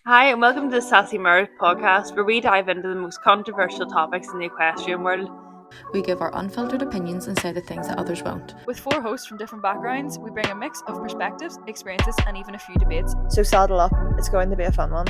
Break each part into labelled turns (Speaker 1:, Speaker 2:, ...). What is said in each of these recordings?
Speaker 1: Hi, and welcome to the Sassy Mares podcast, where we dive into the most controversial topics in the equestrian world.
Speaker 2: We give our unfiltered opinions and say the things that others won't.
Speaker 3: With 4 hosts from different backgrounds, we bring a mix of perspectives, experiences, and even a few debates.
Speaker 4: So saddle up, it's going to be a fun one.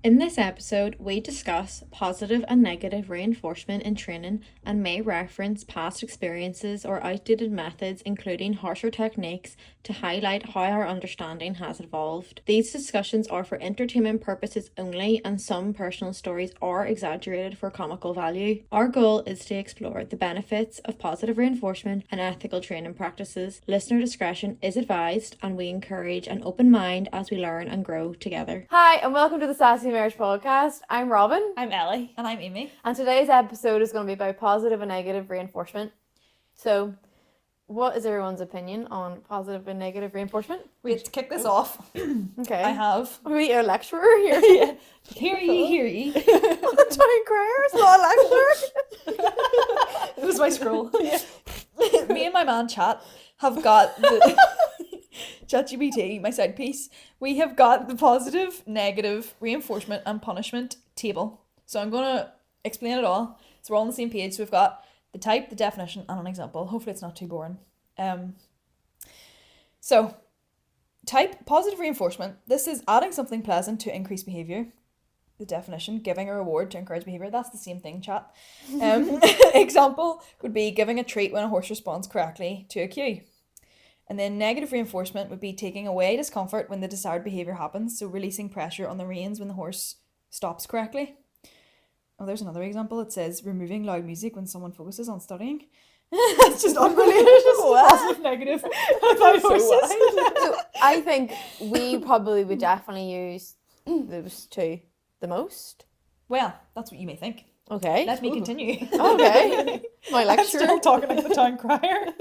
Speaker 2: In this episode, we discuss positive and negative reinforcement in training and may reference past experiences or outdated methods, including harsher techniques, to highlight how our understanding has evolved. These discussions are for entertainment purposes only, and some personal stories are exaggerated for comical value. Our goal is to explore the benefits of positive reinforcement and ethical training practices. Listener discretion is advised, and we encourage an open mind as we learn and grow together.
Speaker 5: Hi, and welcome to the Sassy Mares podcast. I'm Robin.
Speaker 3: I'm Ellie. And I'm Amy.
Speaker 5: And today's episode is going to be about positive and negative reinforcement. So, what is everyone's opinion on positive and negative reinforcement?
Speaker 3: Wait, to kick this off,
Speaker 5: Okay.
Speaker 3: I have...
Speaker 5: Are we a lecturer here?
Speaker 3: Yeah. Hear ye.
Speaker 5: Town crier is not a lecturer.
Speaker 3: It was my scroll. Yeah. Me and my man Chat have got the... ChatGPT, my side piece. We have got the positive, negative, reinforcement and punishment table. So I'm going to explain it all. So we're all on the same page. So we've got the type, the definition, and an example. Hopefully it's not too boring. So, type, positive reinforcement. This is adding something pleasant to increase behaviour. The definition, giving a reward to encourage behaviour. That's the same thing, Chat. Example would be giving a treat when a horse responds correctly to a cue. And then negative reinforcement would be taking away discomfort when the desired behaviour happens, so releasing pressure on the reins when the horse stops correctly. Oh, there's another example. It says removing loud music when someone focuses on studying. That's just unrelated. It's positive, negative about horses.
Speaker 5: So, I think we probably would definitely use those two the most.
Speaker 3: Well, that's what you may think.
Speaker 5: Okay.
Speaker 3: Let me continue.
Speaker 5: Okay. My
Speaker 3: I'm
Speaker 5: lecturer.
Speaker 3: still talking like the town crier.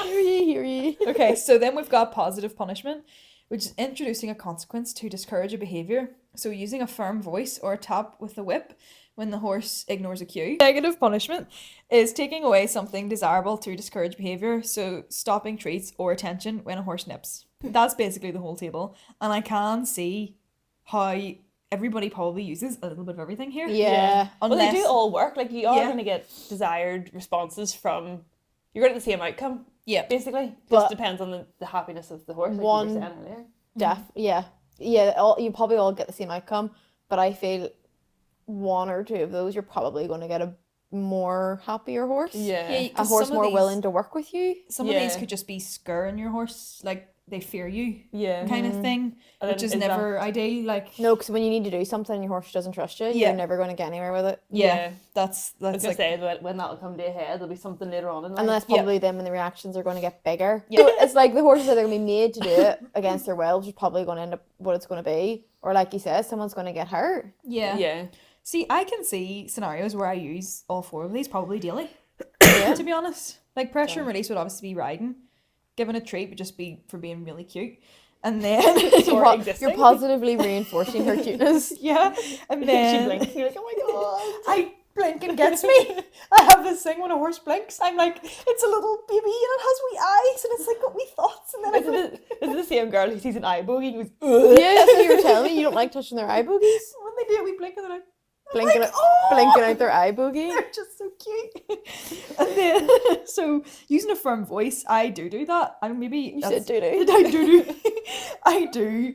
Speaker 5: Hear ye.
Speaker 3: Okay, so then we've got positive punishment, which is introducing a consequence to discourage a behaviour. So using a firm voice or a tap with the whip when the horse ignores a cue. Negative punishment is taking away something desirable to discourage behaviour. So stopping treats or attention when a horse nips. That's basically the whole table. And I can see how everybody probably uses a little bit of everything here.
Speaker 5: Yeah.
Speaker 1: Well, they do all work. Like, you are going to get desired responses from... You're going to get the same outcome.
Speaker 3: Yeah.
Speaker 1: Basically.
Speaker 5: But
Speaker 1: Just depends on the happiness of the horse, like
Speaker 5: one-
Speaker 1: you were saying earlier.
Speaker 5: Yeah, you probably all get the same outcome, but I feel one or two of those you're probably going to get a more happier horse.
Speaker 1: Yeah.
Speaker 3: Yeah,
Speaker 5: A
Speaker 3: 'cause
Speaker 5: horse
Speaker 3: some of
Speaker 5: more
Speaker 3: these-
Speaker 5: willing to work with you.
Speaker 3: Some of these could just be scaring your horse, like they fear you
Speaker 1: Yeah.
Speaker 3: kind of thing,
Speaker 1: And
Speaker 3: which
Speaker 1: then
Speaker 3: is
Speaker 1: is
Speaker 3: never ideal. Like,
Speaker 5: No, because when you need to do something and your horse doesn't trust you,
Speaker 3: Yeah.
Speaker 5: you're never going to get anywhere with it.
Speaker 3: yeah, that's
Speaker 1: I was
Speaker 3: like,
Speaker 1: going to say, when that'll come to a head, there'll be something later on in life.
Speaker 5: And that's probably them and the reactions are going to get bigger.
Speaker 3: Yeah.
Speaker 5: So it's like the horses are going to be made to do it against their will, which is probably going to end up what it's going to be. Or like you said, someone's going to get hurt.
Speaker 3: yeah.
Speaker 1: Yeah.
Speaker 3: See, I can see scenarios where I use all 4 of these probably daily.
Speaker 5: Yeah.
Speaker 3: To be honest, like pressure and release would obviously be riding. Giving a treat would just be for being really cute, and then
Speaker 5: You're positively reinforcing her cuteness.
Speaker 3: yeah, and
Speaker 1: She
Speaker 3: then
Speaker 1: blinks, you're like, oh my god.
Speaker 3: I blink and gets me. I have this thing when a horse blinks. I'm like, it's a little baby and it has wee eyes and it's like got wee thoughts, and then
Speaker 1: Is it the same girl who sees an eye bogey and goes, ugh?
Speaker 5: Yeah, that's what you were telling me. You don't like touching their eye bogies.
Speaker 3: when they do a wee blink and they're like,
Speaker 5: Blinking,
Speaker 3: like, oh!
Speaker 5: blinking out their eye bogey.
Speaker 3: They're just so cute. And then, so using a firm voice, I do that. And maybe
Speaker 5: You said doo-doo.
Speaker 3: I do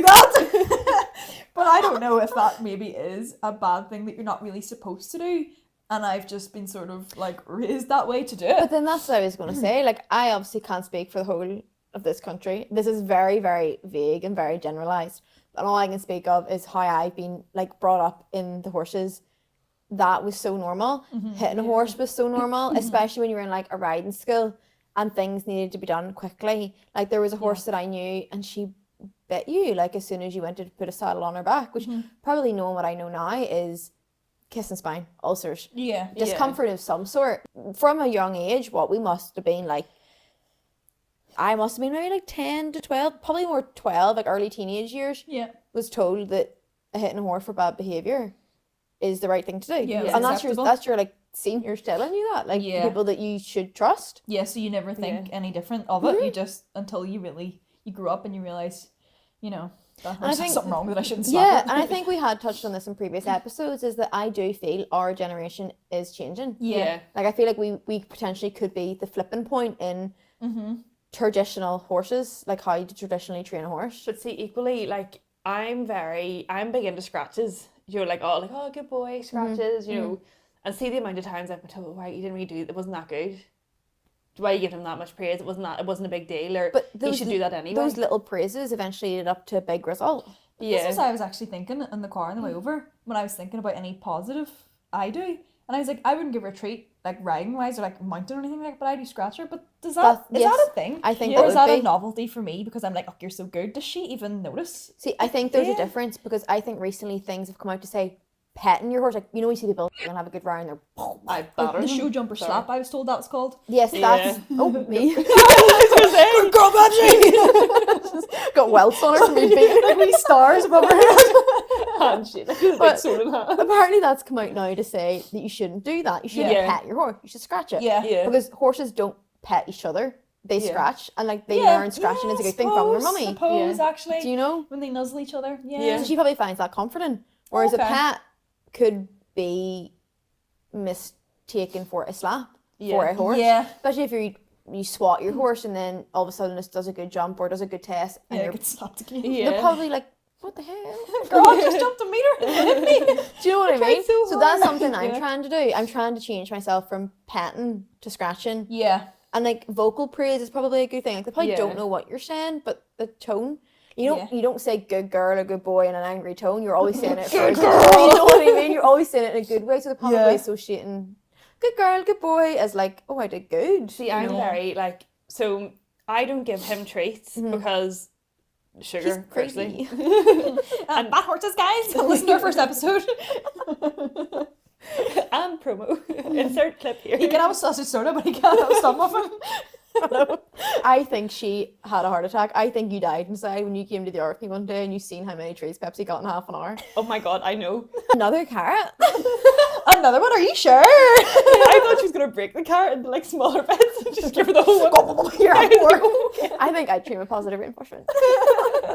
Speaker 3: that. But I don't know if that maybe is a bad thing that you're not really supposed to do. And I've just been sort of like raised that way to do
Speaker 5: But
Speaker 3: it.
Speaker 5: then that's what I was going to say. Like, I obviously can't speak for the whole of this country. This is very, very vague and very generalised. And all I can speak of is how I've been like brought up in the horses. That was so normal. Hitting a horse was so normal, especially when you were in like a riding school and things needed to be done quickly. Like there was a horse that I knew and she bit you like as soon as you went to put a saddle on her back, which probably knowing what I know now is kiss and spine, ulcers,
Speaker 3: Yeah.
Speaker 5: discomfort of some sort. From a young age, what we must have been like, I must have been maybe like 10 to 12, probably more 12, like early teenage years,
Speaker 3: Yeah.
Speaker 5: was told that hitting a horse for bad behaviour is the right thing to do.
Speaker 3: Yeah, it's
Speaker 5: and
Speaker 3: acceptable.
Speaker 5: that's your like seniors telling you that, like
Speaker 3: Yeah.
Speaker 5: people that you should trust.
Speaker 3: Yeah, so you never think any different of it. You just, until you grew up and you realise, you know. That
Speaker 5: I
Speaker 3: there's
Speaker 5: think-
Speaker 3: something wrong with it. I shouldn't slap
Speaker 5: Yeah,
Speaker 3: it.
Speaker 5: and I think we had touched on this in previous episodes, is that I do feel our generation is changing.
Speaker 1: Yeah.
Speaker 5: Like, I feel like we potentially could be the flipping point in traditional horses, like how you traditionally train a horse.
Speaker 1: But see, equally, like, I'm big into scratches. You're like, oh, good boy, scratches, you know. And see the amount of times I've been told, why you didn't really do it wasn't that good. Why you give him that much praise? It wasn't a big deal, or
Speaker 5: But
Speaker 1: he should do that anyway.
Speaker 5: Those little praises eventually added up to a big result.
Speaker 3: This is
Speaker 1: yeah.
Speaker 3: I was actually thinking in the car on the way over when I was thinking about any positive I do, and I was like, I wouldn't give her a treat like riding wise or like mounting or anything like, but I do scratch her. But is that
Speaker 5: Yes,
Speaker 3: a thing?
Speaker 5: I think
Speaker 3: or
Speaker 5: that
Speaker 3: is
Speaker 5: would
Speaker 3: that a
Speaker 5: be.
Speaker 3: novelty for me because I'm like, oh, you're so good? Does she even notice?
Speaker 5: See, I think there's
Speaker 3: Yeah.
Speaker 5: a difference, because I think recently things have come out to say petting your horse. Like, you know, we see people and have a good ride and they're
Speaker 1: I
Speaker 3: Or
Speaker 1: batter
Speaker 3: the
Speaker 1: them.
Speaker 3: show jumper
Speaker 1: Sorry.
Speaker 3: slap, I was told that was called.
Speaker 5: yes, that's oh me.
Speaker 3: Good girl, Badgie!
Speaker 5: Got welts on her from me beating
Speaker 3: Like wee stars above her head.
Speaker 1: Hand shit. Like, like
Speaker 5: But-
Speaker 1: sword in hand.
Speaker 5: Apparently that's come out now to say that you shouldn't do that. You shouldn't
Speaker 1: Yeah.
Speaker 5: pet your horse. You should scratch it.
Speaker 3: Yeah.
Speaker 1: Yeah.
Speaker 5: Because horses don't pet each other. They
Speaker 1: Yeah.
Speaker 5: scratch, and like they learn scratching is a good thing from their mummy.
Speaker 3: Suppose actually.
Speaker 5: Do you know?
Speaker 3: When they nuzzle each other. Yeah.
Speaker 1: Yeah.
Speaker 5: So she probably finds that comforting. Whereas
Speaker 3: Okay.
Speaker 5: a pet could be mistaken for a slap for a horse.
Speaker 3: Yeah.
Speaker 5: Especially if you swat your horse and then all of a sudden it does a good jump or does a good test, and
Speaker 3: Yeah,
Speaker 5: you're,
Speaker 3: get slapped again.
Speaker 1: Yeah.
Speaker 5: they're probably like, what the hell?
Speaker 3: Girl, I just jumped a meter. Hit me.
Speaker 5: Do you know what I mean?
Speaker 1: so
Speaker 5: that's
Speaker 1: hard.
Speaker 5: something I'm
Speaker 3: Yeah.
Speaker 5: trying to do. I'm trying to change myself from petting to scratching.
Speaker 3: Yeah.
Speaker 5: And like vocal praise is probably a good thing. Like, they probably
Speaker 1: Yeah.
Speaker 5: don't know what you're saying, but the tone. You don't say good girl or good boy in an angry tone. You're always saying it good girl. You know what I mean? You're always saying it in a good way. So they're probably
Speaker 3: Yeah.
Speaker 5: associating good girl, good boy as like, oh, I did good.
Speaker 1: See, I'm very like, so I don't give him treats because sugar,
Speaker 5: He's crazy.
Speaker 1: firstly.
Speaker 3: And bad horses, guys. Listen to our first episode.
Speaker 1: And promo. Insert clip here.
Speaker 3: He can have a sausage soda, but he can't have a stomach muffin.
Speaker 5: I think she had a heart attack. I think you died inside when you came to the RFP one day and you seen how many trees Pepsi got in half an hour.
Speaker 1: Oh my god, I know.
Speaker 5: Another carrot.
Speaker 3: Another one? Are you sure?
Speaker 1: I thought she was gonna break the carrot into like smaller bits and just give her the whole one.
Speaker 3: Here, have more.
Speaker 5: I think I'd treat him a positive reinforcement.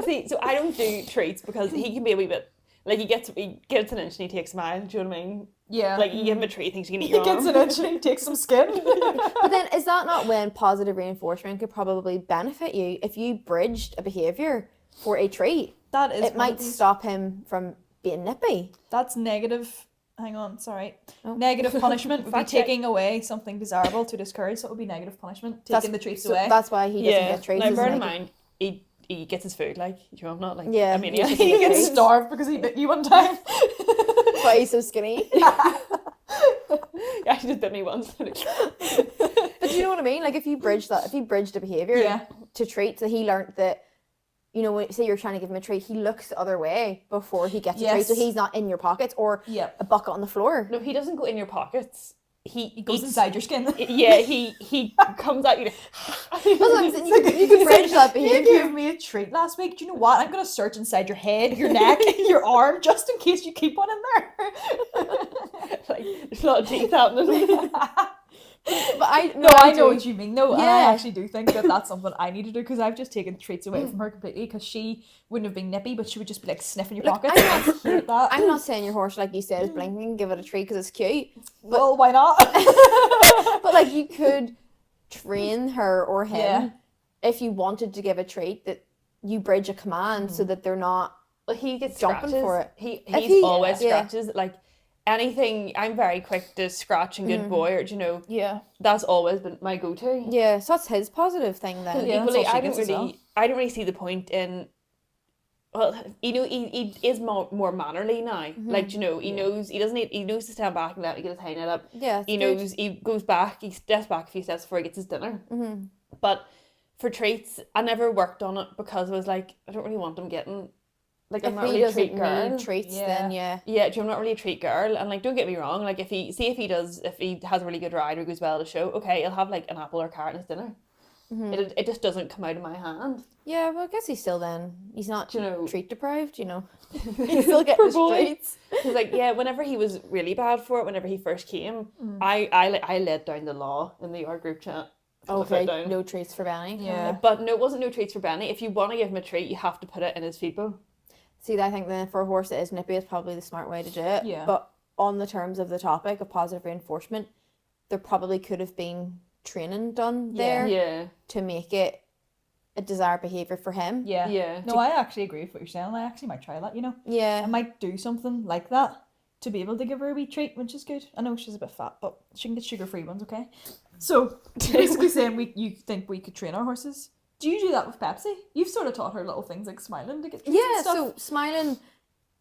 Speaker 1: See, so I don't do treats because he can be a wee bit like he gets an inch and he takes a mile. Do you know what I mean?
Speaker 3: Yeah.
Speaker 1: Like you give him a treat, he thinks you can eat
Speaker 3: he
Speaker 1: your
Speaker 3: gets
Speaker 1: arm.
Speaker 3: an inch and he takes some skin.
Speaker 5: But then is that not when positive reinforcement could probably benefit you if you bridged a behaviour for a treat?
Speaker 3: That is
Speaker 5: It might stop him from being nippy.
Speaker 3: That's negative. Hang on, sorry.
Speaker 5: Oh.
Speaker 3: Negative punishment would be
Speaker 1: Fact check.
Speaker 3: taking away something desirable to discourage. So it would be negative punishment. Taking the treats
Speaker 5: so
Speaker 3: away.
Speaker 5: That's why he doesn't
Speaker 1: Yeah.
Speaker 5: get treats.
Speaker 1: Now
Speaker 5: is
Speaker 1: bear in
Speaker 5: negative.
Speaker 1: mind, he gets his food like you know not like
Speaker 5: Yeah,
Speaker 1: I mean
Speaker 5: yeah.
Speaker 1: he's
Speaker 3: He gets
Speaker 5: treats.
Speaker 3: starved because he bit you one time.
Speaker 5: That's why he's so skinny.
Speaker 1: I just bit me once.
Speaker 5: But do you know what I mean? Like if you bridged a behaviour
Speaker 3: Yeah.
Speaker 5: to treat, so he learnt that, you know, when say you're trying to give him a treat, he looks the other way before he gets a treat, so
Speaker 3: Yes.
Speaker 5: he's not in your pockets or
Speaker 3: Yep.
Speaker 5: a bucket on the floor.
Speaker 1: No, he doesn't go in your pockets. He
Speaker 3: Goes
Speaker 1: eats-
Speaker 3: inside your skin.
Speaker 1: Yeah, he comes at you.
Speaker 5: That's what I'm saying. You can bridge that
Speaker 3: You
Speaker 5: behaviour.
Speaker 3: gave me a treat last week. Do you know what? I'm gonna search inside your head, your neck, your arm, just in case you keep one in there.
Speaker 1: Like there's a lot of teeth happening.
Speaker 5: But I
Speaker 3: No, I know
Speaker 5: do.
Speaker 3: what you mean. No, and
Speaker 5: Yeah.
Speaker 3: I actually do think that that's something I need to do because I've just taken treats away from her completely because she wouldn't have been nippy, but she would just be like sniffing your
Speaker 5: Look,
Speaker 3: pockets.
Speaker 5: I'm
Speaker 3: I hate that.
Speaker 5: I'm not saying your horse, like you said, is blinking. Give it a treat because it's cute.
Speaker 3: Well, why not?
Speaker 5: But like you could train her or him
Speaker 3: Yeah.
Speaker 5: if you wanted to give a treat that you bridge a command so that they're not.
Speaker 1: Well, he gets
Speaker 5: Jumping
Speaker 1: scratches.
Speaker 5: for it.
Speaker 1: He's
Speaker 5: he-
Speaker 1: always
Speaker 5: yeah.
Speaker 1: scratches. Like anything, I'm very quick to scratch and good boy, or do you know,
Speaker 3: Yeah.
Speaker 1: that's always been my go-to.
Speaker 5: Yeah, so that's his positive thing then.
Speaker 3: Yeah. that's
Speaker 1: Equally,
Speaker 3: all she
Speaker 1: I don't
Speaker 3: gets as
Speaker 1: really,
Speaker 3: well.
Speaker 1: I don't really see the point in. Well, you know, he is more mannerly now. Like you know, he knows he doesn't need, he knows to stand back and let me get his hind end up.
Speaker 5: Yeah,
Speaker 1: He knows he goes back. He steps back a few steps before he gets his dinner. But for treats, I never worked on it because I was like, I don't really want him getting. Like I'm
Speaker 5: If
Speaker 1: not
Speaker 5: he
Speaker 1: really a treat
Speaker 5: doesn't
Speaker 1: girl.
Speaker 5: need treats, then yeah.
Speaker 1: Yeah, I'm not really a treat girl, and like, don't get me wrong. Like, if he has a really good ride or goes well at a show, okay, he'll have like an apple or a carrot in his dinner. It just doesn't come out of my hand.
Speaker 5: Yeah, well, I guess he's not
Speaker 1: You know-
Speaker 5: treat deprived, you know. He's still getting his
Speaker 1: boy.
Speaker 5: treats.
Speaker 1: Because like, yeah, whenever he was really bad for it, whenever he first came, I laid down the law in the yard group chat. Put my foot
Speaker 5: Okay,
Speaker 1: down.
Speaker 5: no treats for Benny.
Speaker 3: Yeah.
Speaker 1: But no, it wasn't no treats for Benny. If you want to give him a treat, you have to put it in his feed bowl.
Speaker 5: See, I think then for a horse that is nippy, it's probably the smart way to do it.
Speaker 3: Yeah.
Speaker 5: But on the terms of the topic of positive reinforcement, there probably could have been training done there
Speaker 1: Yeah.
Speaker 5: to make it a desired behaviour for him.
Speaker 3: Yeah.
Speaker 1: Yeah.
Speaker 3: No, I actually agree with what you're saying. I actually might try that, I
Speaker 5: Yeah.
Speaker 3: might do something like that to be able to give her a wee treat, which is good. I know she's a bit fat, but she can get sugar-free ones, okay? So, basically saying you think we could train our horses. Do you do that with Pepsi? You've sort of taught her little things like smiling to get treats and
Speaker 5: Yeah,
Speaker 3: stuff.
Speaker 5: so smiling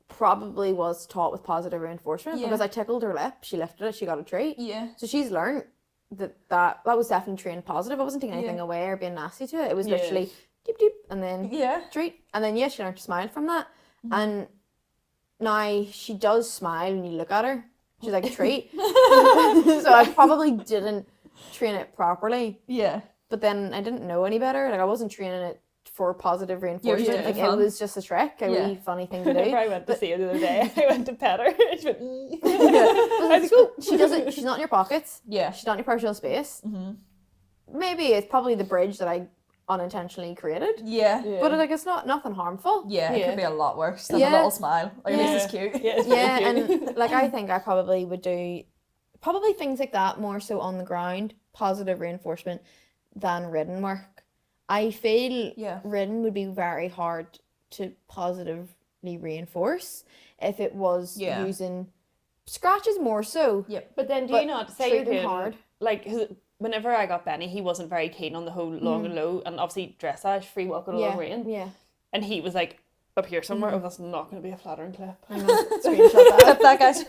Speaker 5: probably was taught with positive reinforcement
Speaker 3: Yeah.
Speaker 5: because I tickled her lip, she lifted it, she got a treat.
Speaker 3: Yeah.
Speaker 5: So she's learned that was definitely trained positive. I wasn't taking anything
Speaker 3: Yeah.
Speaker 5: away or being nasty to it. It was
Speaker 1: Yeah.
Speaker 5: literally deep deep and then
Speaker 3: Yeah.
Speaker 5: treat. And then she learned to smile from that. And now she does smile when you look at her. She's like a treat. So I probably didn't train it properly.
Speaker 3: Yeah.
Speaker 5: But then I didn't know any better. Like I wasn't training it for positive reinforcement.
Speaker 3: doing it
Speaker 5: Like
Speaker 3: for
Speaker 5: it
Speaker 3: fun.
Speaker 5: was just a trick, a
Speaker 3: Yeah.
Speaker 5: wee funny thing to do.
Speaker 1: Whenever I went to see her the other day, I went to pet her. She went, "Ee."
Speaker 5: I was like, she doesn't. She's not in your pockets.
Speaker 3: Yeah.
Speaker 5: She's not in your personal space. Maybe it's probably the bridge that I unintentionally created.
Speaker 3: Yeah.
Speaker 1: Yeah.
Speaker 5: But like, it's not nothing harmful.
Speaker 3: Yeah, it
Speaker 1: Yeah.
Speaker 3: could be a lot worse than a
Speaker 5: Yeah.
Speaker 3: little smile. Like, this is cute.
Speaker 1: Yeah, it's really
Speaker 5: Yeah,
Speaker 1: cute.
Speaker 5: and like I think I probably would do probably things like that more so on the ground, positive reinforcement than ridden work. I feel
Speaker 3: Yeah.
Speaker 5: ridden would be very hard to positively reinforce if it was
Speaker 3: Yeah.
Speaker 5: using scratches more so.
Speaker 1: But then do
Speaker 5: But
Speaker 1: you not say you're
Speaker 5: treating
Speaker 1: doing
Speaker 5: hard.
Speaker 1: like 'cause whenever I got Benny, he wasn't very keen on the whole long and low and obviously dressage, free walking along
Speaker 5: Yeah,
Speaker 1: rein.
Speaker 5: yeah.
Speaker 1: And he was like up here somewhere. Oh, that's not going to be a flattering clip.
Speaker 5: I know. Screenshot that.
Speaker 3: Clip that, guys.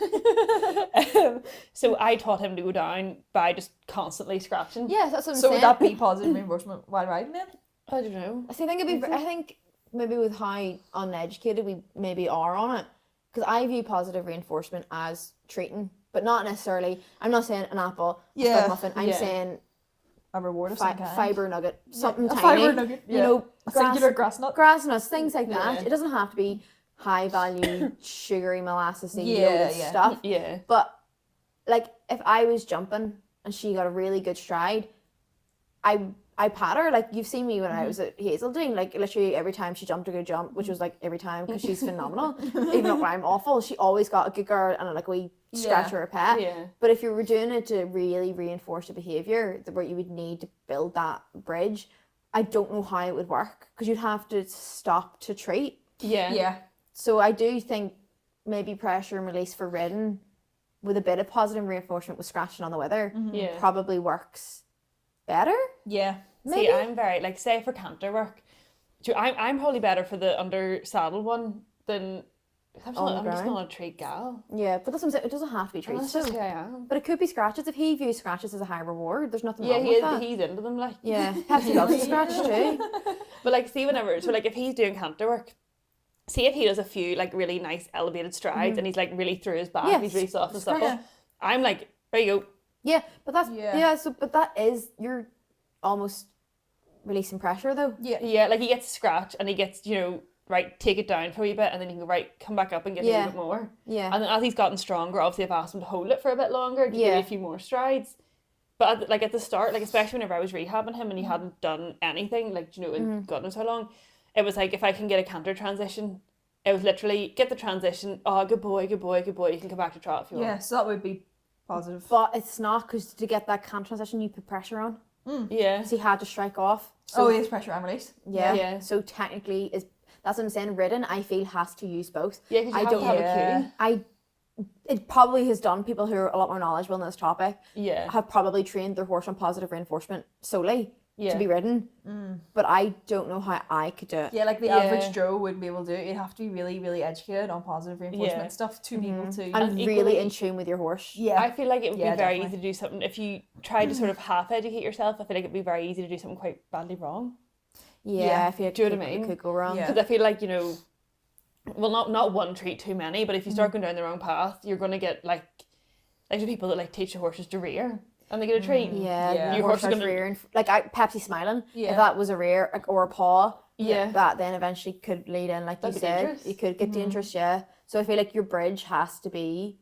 Speaker 1: So I taught him to go down by just constantly scratching.
Speaker 5: Yeah, that's what I'm
Speaker 3: So
Speaker 5: saying.
Speaker 3: would that be positive reinforcement while riding then?
Speaker 1: I don't know.
Speaker 5: I think it'd be. I think maybe with how uneducated we maybe are on it, because I view positive reinforcement as treating, but not necessarily. I'm not saying an apple, a
Speaker 3: Yeah,
Speaker 5: stud muffin. I'm
Speaker 1: yeah.
Speaker 5: saying
Speaker 3: A reward of some kind.
Speaker 5: fiber nugget, something
Speaker 3: a
Speaker 5: tiny.
Speaker 3: fiber nugget. Yeah.
Speaker 5: You know,
Speaker 3: a singular grass nut.
Speaker 5: grass nuts, things like that.
Speaker 1: Yeah.
Speaker 5: It doesn't have to be high value, sugary, molassesy
Speaker 3: Yeah,
Speaker 5: loaded
Speaker 3: yeah.
Speaker 5: stuff.
Speaker 1: Yeah.
Speaker 5: But like, if I was jumping and she got a really good stride, I pat her. Like, you've seen me when I was at Hazeltine. Like, literally every time she jumped a good jump, which was like every time because she's phenomenal. Even though I'm awful, she always got a good girl and like a wee scratch
Speaker 3: Yeah.
Speaker 5: or a pet.
Speaker 1: Yeah.
Speaker 5: But if you were doing it to really reinforce the behaviour, where you would need to build that bridge, I don't know how it would work because you'd have to stop to treat.
Speaker 1: Yeah.
Speaker 3: Yeah.
Speaker 5: So I do think maybe pressure and release for ridden with a bit of positive reinforcement with scratching on the wither
Speaker 1: Yeah.
Speaker 5: probably works better.
Speaker 3: Yeah.
Speaker 1: See, I'm very like say for canter work. I'm probably better for the under saddle one than I'm just,
Speaker 5: On
Speaker 1: not,
Speaker 5: the
Speaker 1: I'm just
Speaker 5: ground?
Speaker 1: not a treat gal.
Speaker 5: Yeah, but that's what I'm saying. It doesn't have to be
Speaker 1: And
Speaker 5: treats.
Speaker 1: that's just
Speaker 5: though.
Speaker 1: who I am.
Speaker 5: But it could be scratches. If he views scratches as a high reward, there's nothing
Speaker 1: Yeah,
Speaker 5: wrong
Speaker 1: he
Speaker 5: with
Speaker 1: is,
Speaker 5: that.
Speaker 1: he's into them like.
Speaker 5: Yeah, Pepsi loves a scratch too.
Speaker 1: But like, see, whenever so like if he's doing canter work, see if he does a few like really nice elevated strides and he's like really through his back,
Speaker 5: Yeah,
Speaker 1: and he's really soft and
Speaker 5: scratch.
Speaker 1: supple. I'm like, there you go.
Speaker 5: Yeah, but that's
Speaker 3: Yeah.
Speaker 5: So, but that is you're almost releasing pressure though.
Speaker 3: Yeah.
Speaker 1: Yeah, like he gets scratch and he gets right, take it down for a wee bit, and then you can go right, come back up and get a
Speaker 5: Yeah.
Speaker 1: little bit more.
Speaker 5: Yeah.
Speaker 1: And then as he's gotten stronger, obviously I've asked him to hold it for a bit longer, to give
Speaker 5: Yeah.
Speaker 1: you a few more strides. But at the start, like especially whenever I was rehabbing him and he hadn't done anything, like in God knows how long, it was like if I can get a canter transition, it was literally get the transition. Oh, good boy, good boy, good boy. You can come back to trot if you
Speaker 3: Yeah.
Speaker 1: want.
Speaker 3: So that would be positive.
Speaker 5: But it's not because to get that cam transition, you put pressure on.
Speaker 1: Yeah.
Speaker 5: So he had to strike off. So,
Speaker 3: Oh, yes, pressure and release.
Speaker 5: yeah.
Speaker 1: Yeah.
Speaker 5: So technically, that's what I'm saying. Ridden, I feel, has to use both.
Speaker 1: Yeah, because you
Speaker 5: I
Speaker 1: have
Speaker 5: don't-
Speaker 1: to have
Speaker 3: Yeah.
Speaker 1: a cue.
Speaker 5: It probably has done people who are a lot more knowledgeable on this topic
Speaker 1: Yeah.
Speaker 5: have probably trained their horse on positive reinforcement solely
Speaker 1: Yeah.
Speaker 5: to be ridden. But I don't know how I could do it.
Speaker 3: Yeah, like the
Speaker 1: Yeah.
Speaker 3: average Joe wouldn't be able to do it. You'd have to be really, really educated on positive reinforcement
Speaker 1: Yeah.
Speaker 3: stuff to be able to.
Speaker 5: And
Speaker 1: And
Speaker 5: really
Speaker 1: equally-
Speaker 5: in tune with your horse.
Speaker 3: yeah.
Speaker 1: I feel like it would
Speaker 3: Yeah,
Speaker 1: be very
Speaker 3: definitely.
Speaker 1: easy to do something if you tried to sort of half educate yourself. I feel like it'd be very easy to do something quite badly wrong.
Speaker 5: Yeah,
Speaker 3: Yeah.
Speaker 5: I feel like
Speaker 1: Do you know what I
Speaker 5: it
Speaker 1: mean?
Speaker 5: could go wrong.
Speaker 3: Yeah.
Speaker 1: Because I feel like, well, not one treat too many, but if you start going down the wrong path, you're going to get like the people that like teach the horses to rear and they get a treat.
Speaker 5: Yeah,
Speaker 3: Yeah.
Speaker 5: your
Speaker 1: Your
Speaker 5: horse
Speaker 1: horse is
Speaker 5: starts
Speaker 1: gonna-
Speaker 5: rearing. Like Pepsi smiling.
Speaker 3: Yeah.
Speaker 5: If that was a rear or a paw,
Speaker 1: Yeah.
Speaker 5: that then eventually could lead in, like
Speaker 1: That'd
Speaker 5: you
Speaker 1: be
Speaker 5: said,
Speaker 1: dangerous.
Speaker 5: you could get dangerous. Yeah. So I feel like your bridge has to be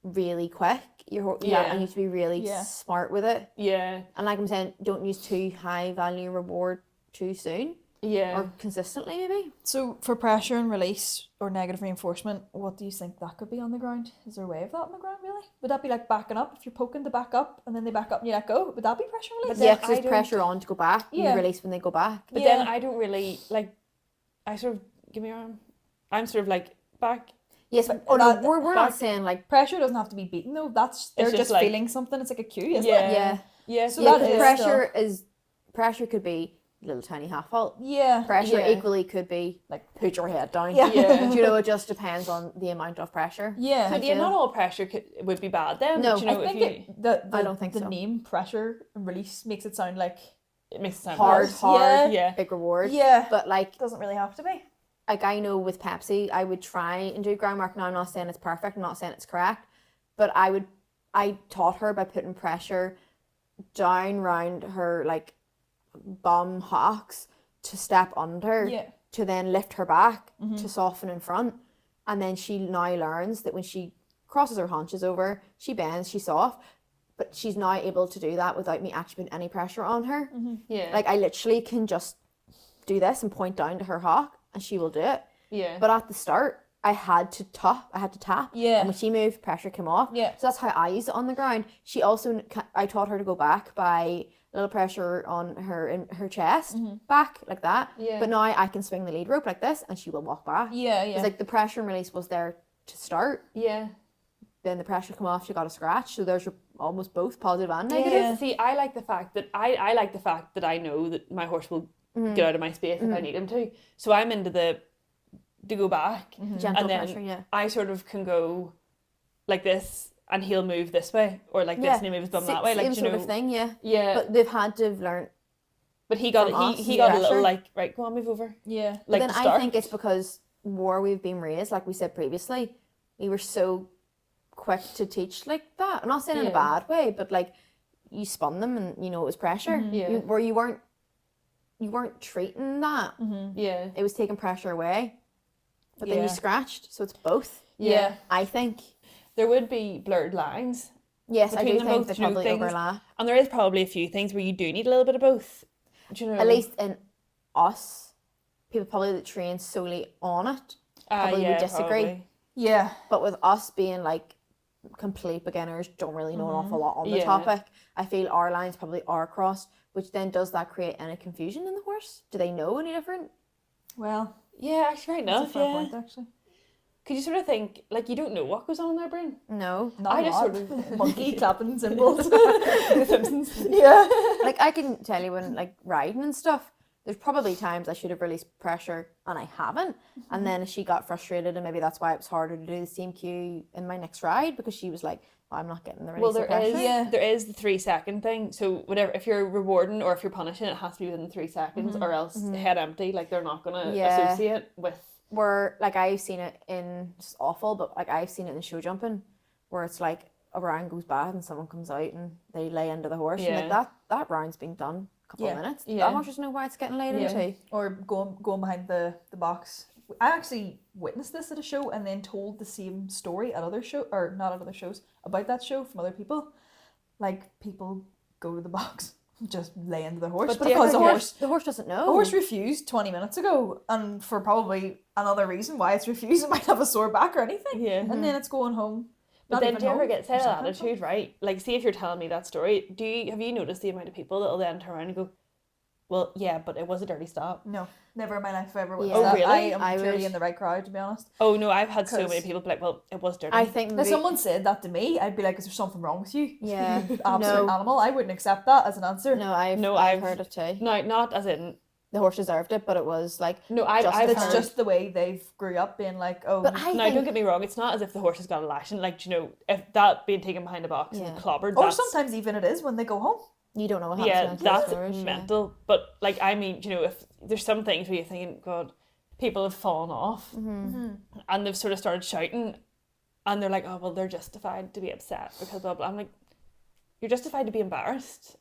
Speaker 5: really quick.
Speaker 1: Yeah.
Speaker 5: and you need to be really
Speaker 3: Yeah.
Speaker 5: smart with it.
Speaker 1: Yeah.
Speaker 5: And like I'm saying, don't use too high value reward too soon.
Speaker 1: Yeah.
Speaker 5: or consistently maybe.
Speaker 3: So for pressure and release or negative reinforcement, what do you think that could be on the ground? Is there a way of that on the ground really? Would that be like backing up? If you're poking to back up and then they back up and you let go, would that be pressure and
Speaker 1: But
Speaker 3: release?
Speaker 1: then
Speaker 5: Yeah, 'cause
Speaker 1: I
Speaker 5: there's
Speaker 1: don't-
Speaker 5: pressure on to go back.
Speaker 3: Yeah.
Speaker 5: You release when they go back.
Speaker 1: But
Speaker 3: Yeah.
Speaker 1: then I don't really, like, I sort of, give me your arm. I'm sort of like, back.
Speaker 5: Yes,
Speaker 3: But
Speaker 5: oh no,
Speaker 3: that-
Speaker 5: we're not
Speaker 1: back-
Speaker 5: saying like
Speaker 3: Pressure doesn't have to be beaten though. They're
Speaker 1: just
Speaker 3: just
Speaker 1: like-
Speaker 3: feeling something. It's like a cue, isn't
Speaker 1: Yeah.
Speaker 3: it?
Speaker 5: yeah.
Speaker 1: Yeah,
Speaker 3: So
Speaker 5: Yeah,
Speaker 3: that
Speaker 5: 'cause
Speaker 3: is
Speaker 5: pressure could be little tiny half halt.
Speaker 3: Yeah.
Speaker 5: Pressure
Speaker 1: Yeah.
Speaker 5: equally could be like put your head down.
Speaker 3: Yeah.
Speaker 1: Yeah.
Speaker 5: Do you know, it just depends on the amount of pressure.
Speaker 3: Yeah.
Speaker 1: But yeah,
Speaker 5: feel.
Speaker 1: not all pressure would be bad then.
Speaker 5: No,
Speaker 1: but, you know,
Speaker 3: I think
Speaker 1: if you,
Speaker 5: I don't think
Speaker 3: the
Speaker 5: so.
Speaker 3: name pressure and release makes it sound like
Speaker 1: it makes it sound
Speaker 5: Hard,
Speaker 1: bad.
Speaker 5: hard,
Speaker 1: Yeah.
Speaker 5: big reward.
Speaker 3: yeah,
Speaker 5: But like
Speaker 3: doesn't really have to be.
Speaker 5: I know with Pepsi, I would try and do groundwork. Now I'm not saying it's perfect, I'm not saying it's correct, but I taught her by putting pressure down round her like bum hocks to step under,
Speaker 3: Yeah.
Speaker 5: to then lift her back to soften in front, and then she now learns that when she crosses her haunches over, she bends, she's soft, but she's now able to do that without me actually putting any pressure on her.
Speaker 1: Yeah.
Speaker 5: Like I literally can just do this and point down to her hock, and she will do it.
Speaker 1: yeah.
Speaker 5: But at the start, I had to tap.
Speaker 3: Yeah.
Speaker 5: And when she moved, pressure came off.
Speaker 3: Yeah.
Speaker 5: So that's how I use it on the ground. She also, I taught her to go back by a little pressure on her in her chest, back like that.
Speaker 1: Yeah.
Speaker 5: But now I can swing the lead rope like this, and she will walk back.
Speaker 3: Yeah, yeah.
Speaker 5: It's like the pressure and release was there to start.
Speaker 1: yeah.
Speaker 5: Then the pressure come off. She got a scratch. So there's almost both positive and negative.
Speaker 3: Yeah.
Speaker 1: See, I like the fact that I like the fact that I know that my horse will get out of my space if I need him to. So I'm into the to go back,
Speaker 5: Gentle
Speaker 1: and then
Speaker 5: pressure, yeah.
Speaker 1: I sort of can go like this, and he'll move this way, or like this, and he moves his bum that way, like
Speaker 5: same
Speaker 1: you
Speaker 5: sort
Speaker 1: know.
Speaker 5: of thing, yeah.
Speaker 1: Yeah,
Speaker 5: But they've had to have learned.
Speaker 1: but he got
Speaker 5: from us,
Speaker 1: he
Speaker 5: the
Speaker 1: got a
Speaker 5: pressure.
Speaker 1: little like, right, go on, move over.
Speaker 3: yeah.
Speaker 5: But
Speaker 1: Like
Speaker 5: then
Speaker 1: to
Speaker 5: I
Speaker 1: start.
Speaker 5: think it's because where we've been raised, like we said previously, we were so quick to teach like that. I'm not saying in a
Speaker 1: Yeah.
Speaker 5: bad way, but like you spun them and you know it was pressure.
Speaker 1: Yeah.
Speaker 5: Where you weren't treating that.
Speaker 1: Yeah,
Speaker 5: It was taking pressure away. But then
Speaker 1: Yeah.
Speaker 5: you scratched, so it's both.
Speaker 1: yeah.
Speaker 5: I think.
Speaker 1: There would be blurred lines,
Speaker 5: Yes, I
Speaker 1: Between
Speaker 5: do
Speaker 1: them
Speaker 5: think
Speaker 1: both,
Speaker 5: they
Speaker 1: you know,
Speaker 5: probably
Speaker 1: things-
Speaker 5: overlap.
Speaker 1: and there is probably a few things where you do need a little bit of both. Do you know?
Speaker 5: At least in us, people probably that train solely on it probably would disagree.
Speaker 1: probably.
Speaker 3: Yeah.
Speaker 5: But with us being like complete beginners, don't really know an awful lot on the
Speaker 1: Yeah.
Speaker 5: topic, I feel our lines probably are crossed, which then does that create any confusion in the horse? Do they know any different?
Speaker 3: Well,
Speaker 1: Yeah, actually, right
Speaker 3: that's a
Speaker 1: enough.
Speaker 3: fair
Speaker 1: Yeah.
Speaker 3: point actually.
Speaker 1: Could you sort of think like you don't know what goes on in their brain?
Speaker 5: No.
Speaker 3: Not
Speaker 1: I
Speaker 3: a
Speaker 1: just
Speaker 3: lot.
Speaker 1: sort of-
Speaker 3: monkey clapping cymbals.
Speaker 1: The Simpsons.
Speaker 3: yeah.
Speaker 5: Like I can tell you when like riding and stuff, there's probably times I should have released pressure and I haven't. And then she got frustrated and maybe that's why it was harder to do the same cue in my next ride because she was like, oh, I'm not getting the release
Speaker 1: Well,
Speaker 5: of
Speaker 1: there
Speaker 5: pressure.
Speaker 1: is
Speaker 3: Yeah.
Speaker 1: there is the 3 second thing. So whatever, if you're rewarding or if you're punishing, it has to be within 3 seconds, or else head empty. Like they're not gonna
Speaker 5: Yeah.
Speaker 1: associate with.
Speaker 5: Where like I've seen it in just awful, but like I've seen it in show jumping where it's like a round goes bad and someone comes out and they lay into the horse and like
Speaker 1: Yeah.
Speaker 5: that round's been done a couple
Speaker 3: Yeah.
Speaker 5: of minutes.
Speaker 1: Yeah.
Speaker 5: That horse doesn't know why it's getting laid
Speaker 1: Yeah.
Speaker 5: into.
Speaker 3: Or going behind the box. I actually witnessed this at a show and then told the same story at other show or not at other shows about that show from other people. Like people go to the box, just lay into the horse
Speaker 1: But
Speaker 3: because
Speaker 5: the horse doesn't know.
Speaker 3: the horse refused 20 minutes ago, and for probably another reason why it's refused, it might have a sore back or anything.
Speaker 1: Yeah.
Speaker 3: And then it's going home.
Speaker 1: But
Speaker 3: Not
Speaker 1: then
Speaker 3: even
Speaker 1: do you ever
Speaker 3: home,
Speaker 1: get
Speaker 3: or
Speaker 1: set
Speaker 3: something.
Speaker 1: attitude, right? Like, see if you're telling me that story, have you noticed the amount of people that'll then turn around and go, well, yeah, but it was a dirty stop.
Speaker 3: No, never in my life have I ever
Speaker 5: Yeah.
Speaker 3: witnessed
Speaker 1: Oh,
Speaker 3: that.
Speaker 1: really?
Speaker 3: I am
Speaker 5: I
Speaker 3: clearly
Speaker 5: would-
Speaker 3: in the right crowd, to be honest.
Speaker 1: Oh no, I've had so many
Speaker 3: 'Cause-
Speaker 1: people be like, well, it was dirty.
Speaker 5: I think
Speaker 3: If
Speaker 5: maybe,
Speaker 3: someone said that to me, I'd be like, is there something wrong with you?
Speaker 5: Yeah.
Speaker 3: You absolute
Speaker 5: No.
Speaker 3: animal. I wouldn't accept that as an answer.
Speaker 5: no, I've
Speaker 1: I've-
Speaker 5: heard it too.
Speaker 1: No, not as in.
Speaker 5: The horse deserved it, but it was like
Speaker 1: No, I've
Speaker 3: It's
Speaker 1: heard.
Speaker 3: just the way they've grew up being like, oh,
Speaker 5: But I
Speaker 1: No,
Speaker 5: think
Speaker 1: don't get me wrong. It's not as if the horse has got a lashing. Like, you know, if that being taken behind a box
Speaker 5: Yeah.
Speaker 1: and clobbered,
Speaker 3: or
Speaker 1: that's,
Speaker 3: sometimes even it is when they go home.
Speaker 5: you don't know what
Speaker 1: yeah,
Speaker 5: happens.
Speaker 1: that's
Speaker 5: afterwards, yeah.
Speaker 1: mental. But like, I mean, you know, if there's some things where you're thinking, God, people have fallen off, and they've sort of started shouting, and they're like, oh well, they're justified to be upset because blah blah. I'm like, you're justified to be embarrassed.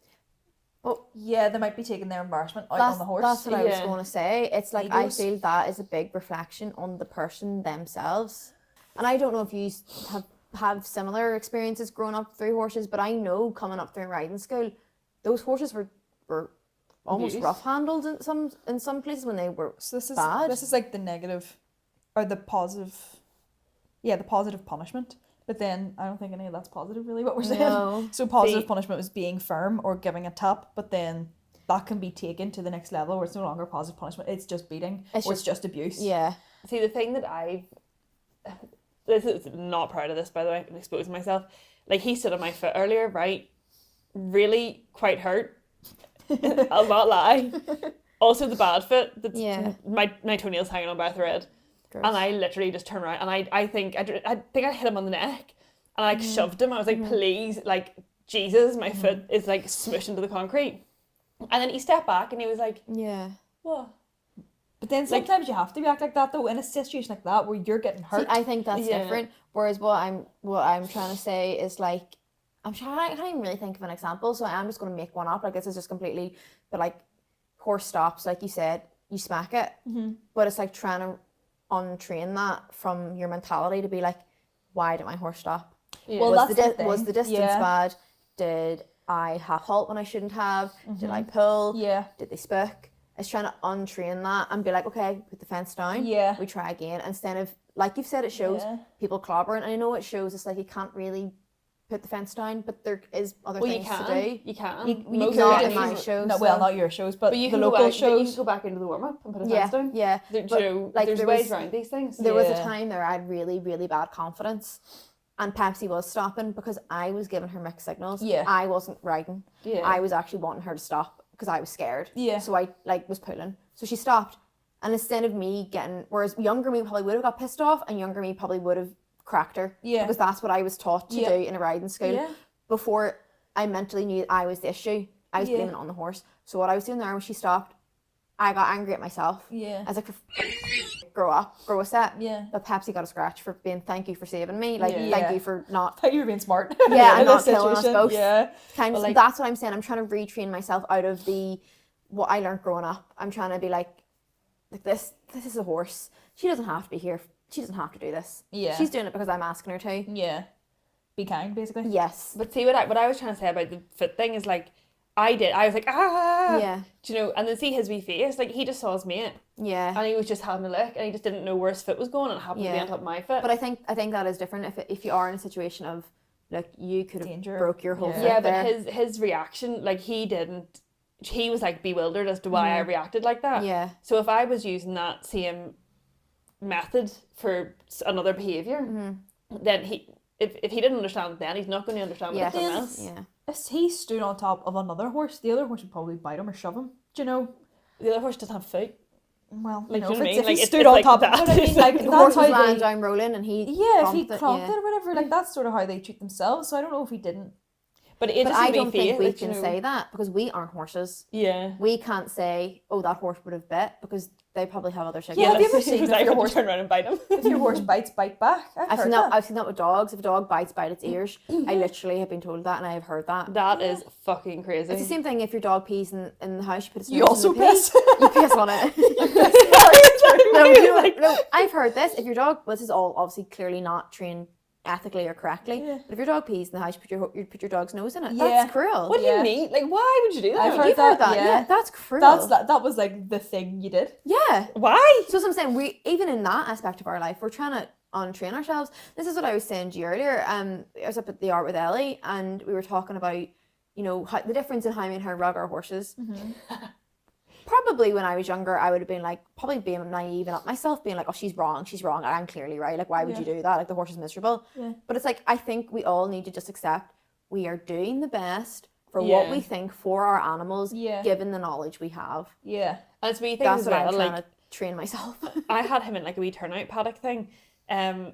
Speaker 3: Yeah, they might be taking their embarrassment out on the horse.
Speaker 5: That's what I was
Speaker 1: Yeah.
Speaker 5: going to say. It's like I
Speaker 3: Egos.
Speaker 5: feel that is a big reflection on the person themselves. And I don't know if you have similar experiences growing up through horses, but I know coming up through riding school, those horses were almost
Speaker 1: Abuse.
Speaker 5: rough handled in some places when they were
Speaker 3: So
Speaker 5: bad.
Speaker 3: this is like the negative, or the positive, the positive punishment. But then I don't think any of that's positive really what we're saying.
Speaker 5: No.
Speaker 3: So positive
Speaker 1: See-
Speaker 3: punishment was being firm or giving a tap, but then that can be taken to the next level where it's no longer positive punishment. It's just beating,
Speaker 5: It's
Speaker 3: or it's just abuse.
Speaker 5: Yeah.
Speaker 1: See, the thing that this is not proud of this, by the way, I'm exposing myself. Like, he stood on my foot earlier, right? Really quite hurt. I'll not lie. Also, the bad foot. That's
Speaker 5: Yeah.
Speaker 1: My toenails hanging on by a thread.
Speaker 5: Gross.
Speaker 1: And I literally just turned around and I think I hit him on the neck and I shoved him. I was like, please, like, Jesus, my foot is like smushed into the concrete. And then he stepped back and he was like,
Speaker 5: Yeah.
Speaker 1: what?
Speaker 3: But then sometimes you have to react like that though in a situation like that where you're getting hurt.
Speaker 5: See, I think that's
Speaker 1: Yeah.
Speaker 5: different. Whereas what I'm trying to say is like, I can't even really think of an example, so I'm just going to make one up. Like, this is just completely, but like, horse stops, like you said, you smack it, but it's like trying to untrain that from your mentality to be like, why did my horse stop?
Speaker 1: Yeah.
Speaker 3: Well,
Speaker 5: was
Speaker 3: that's the
Speaker 5: was
Speaker 3: thing.
Speaker 5: the distance
Speaker 3: Yeah.
Speaker 5: bad? Did I half halt when I shouldn't have? Did I pull?
Speaker 3: Yeah.
Speaker 5: Did they spook? It's trying to untrain that and be like, okay, put the fence down.
Speaker 3: Yeah.
Speaker 5: We try again. Instead of, like you've said, it shows
Speaker 3: Yeah.
Speaker 5: people clobbering. And I know it shows it's like you can't really put the fence down, but there is other
Speaker 1: Well, you
Speaker 5: things
Speaker 1: can.
Speaker 5: to do.
Speaker 1: You can.
Speaker 5: You
Speaker 1: Most
Speaker 5: not
Speaker 1: of
Speaker 5: in
Speaker 1: the
Speaker 5: my
Speaker 1: days-
Speaker 5: shows.
Speaker 3: No, well, not your shows, but
Speaker 1: But you
Speaker 3: the
Speaker 1: can go
Speaker 3: local
Speaker 1: back, but you
Speaker 3: shows.
Speaker 1: can go back into the warm up and put a
Speaker 5: Yeah,
Speaker 1: fence down.
Speaker 5: yeah.
Speaker 1: There,
Speaker 5: But,
Speaker 1: you know,
Speaker 5: like,
Speaker 1: there's
Speaker 5: there
Speaker 1: ways
Speaker 5: was-
Speaker 1: around these things.
Speaker 5: There was a
Speaker 3: Yeah.
Speaker 5: time there I had really, really bad confidence, and Pepsi was stopping because I was giving her mixed signals.
Speaker 3: Yeah.
Speaker 5: I wasn't riding.
Speaker 1: Yeah.
Speaker 5: I was actually wanting her to stop because I was scared.
Speaker 3: Yeah.
Speaker 5: So I like was pulling. So she stopped, and instead of me getting, whereas younger me probably would have got pissed off, and younger me probably would have cracked her.
Speaker 3: Yeah.
Speaker 5: Because that's what I was taught to
Speaker 3: Yeah.
Speaker 5: do in a riding school.
Speaker 3: Yeah.
Speaker 5: Before I mentally knew I was the issue, I was
Speaker 3: Yeah.
Speaker 5: blaming it on the horse. So what I was doing there when she stopped, I got angry at myself.
Speaker 3: Yeah.
Speaker 5: I was like, grow up, grow a set.
Speaker 3: Yeah.
Speaker 5: But Pepsi got a scratch for being thank you for saving me. Like,
Speaker 1: Yeah.
Speaker 5: thank
Speaker 3: Yeah.
Speaker 5: you for not.
Speaker 3: Thought you were being smart.
Speaker 5: Yeah,
Speaker 3: in
Speaker 5: and
Speaker 3: this
Speaker 5: not killing us
Speaker 3: situation.
Speaker 5: both.
Speaker 3: Yeah.
Speaker 5: Kind of,
Speaker 3: But, like-
Speaker 5: that's what I'm saying. I'm trying to retrain myself out of the what I learned growing up. I'm trying to be like this is a horse. She doesn't have to be here. She doesn't have to do this.
Speaker 3: Yeah.
Speaker 5: She's doing it because I'm asking her to.
Speaker 3: Yeah. Be kind, basically.
Speaker 5: Yes.
Speaker 1: But see, what I was trying to say about the foot thing is like, I was like, ah,
Speaker 5: Yeah.
Speaker 1: do you know, and then see his wee face, like he just saw his mate
Speaker 5: Yeah.
Speaker 1: and he was just having a look and he just didn't know where his foot was going and it happened to be
Speaker 5: Yeah.
Speaker 1: on top of my foot.
Speaker 5: But I think that is different if you are in a situation of like you could have
Speaker 3: Danger.
Speaker 5: broke your whole
Speaker 3: Yeah.
Speaker 5: foot
Speaker 1: yeah, but
Speaker 5: there.
Speaker 1: his reaction, like he was like bewildered as to why I reacted like that.
Speaker 5: Yeah.
Speaker 1: So if I was using that same method for another behaviour, then if he didn't understand it then, he's not going to understand
Speaker 5: Yeah.
Speaker 1: what someone else.
Speaker 5: Yeah.
Speaker 3: If he stood on top of another horse, the other horse would probably bite him or shove him. Do you know?
Speaker 1: The other horse doesn't have feet.
Speaker 3: Well,
Speaker 1: Like,
Speaker 3: you
Speaker 1: do
Speaker 3: know,
Speaker 1: you know what I
Speaker 3: if
Speaker 1: mean? Like,
Speaker 3: he
Speaker 1: it's
Speaker 3: stood on
Speaker 1: like
Speaker 3: top,
Speaker 1: that.
Speaker 3: you know what I mean? Like,
Speaker 5: The
Speaker 3: that's
Speaker 5: horse was
Speaker 3: how
Speaker 5: lying
Speaker 3: they,
Speaker 5: down rolling and he
Speaker 3: yeah, if he
Speaker 5: clomped it,
Speaker 3: clomped
Speaker 5: yeah.
Speaker 3: it or whatever, like that's sort of how they treat themselves. So I don't know if he didn't.
Speaker 1: But it
Speaker 5: But
Speaker 1: just
Speaker 5: I
Speaker 1: made me
Speaker 5: don't think
Speaker 1: feel
Speaker 5: we
Speaker 1: like, you
Speaker 5: can
Speaker 1: know,
Speaker 5: say that because we aren't horses.
Speaker 1: Yeah.
Speaker 5: We can't say, oh, that horse would have bit because they probably have other signals.
Speaker 3: Yeah, have you ever
Speaker 1: Because
Speaker 3: seen
Speaker 1: I
Speaker 3: if your
Speaker 1: would
Speaker 3: horse
Speaker 1: turn around and bite him.
Speaker 3: if your horse bites, bite back?
Speaker 5: I've seen that. I've seen that with dogs. If a dog bites, bite its ears. I literally have been told that, and I have heard that.
Speaker 1: That is fucking crazy.
Speaker 5: It's the same thing if your dog pees in the house. You put its
Speaker 3: You
Speaker 5: nose
Speaker 3: also
Speaker 5: in the pee,
Speaker 3: piss.
Speaker 5: You piss on it. No, I've heard this. If your dog, well, this is all obviously clearly not trained ethically or correctly.
Speaker 3: Yeah.
Speaker 5: But if your dog pees in the house, you put your dog's nose in it.
Speaker 3: Yeah.
Speaker 5: That's cruel.
Speaker 1: What do
Speaker 3: Yeah.
Speaker 1: you mean? Like, why would you do that?
Speaker 3: I've heard
Speaker 5: You've heard that?
Speaker 3: yeah.
Speaker 5: Yeah, that's cruel.
Speaker 3: That was like the thing you did.
Speaker 5: Yeah.
Speaker 1: Why?
Speaker 5: So that's what I'm saying, we even in that aspect of our life, we're trying to untrain ourselves. This is what I was saying to you earlier. I was up at the art with Ellie, and we were talking about, you know, how, the difference in how me and her rug our horses. Probably when I was younger, I would have been like, probably being naive and up myself, being like, oh, she's wrong, and I'm clearly right. Like, why would you do that? Like, the horse is miserable.
Speaker 3: Yeah.
Speaker 5: But it's like, I think we all need to just accept we are doing the best for what
Speaker 1: Yeah.
Speaker 5: we think for our animals,
Speaker 3: Yeah.
Speaker 5: given the knowledge we have.
Speaker 3: Yeah.
Speaker 1: And it's a wee thing
Speaker 5: That's
Speaker 1: as
Speaker 5: what I'm
Speaker 1: well.
Speaker 5: trying
Speaker 1: Like,
Speaker 5: to train myself.
Speaker 1: I had him in like a wee turnout paddock thing, and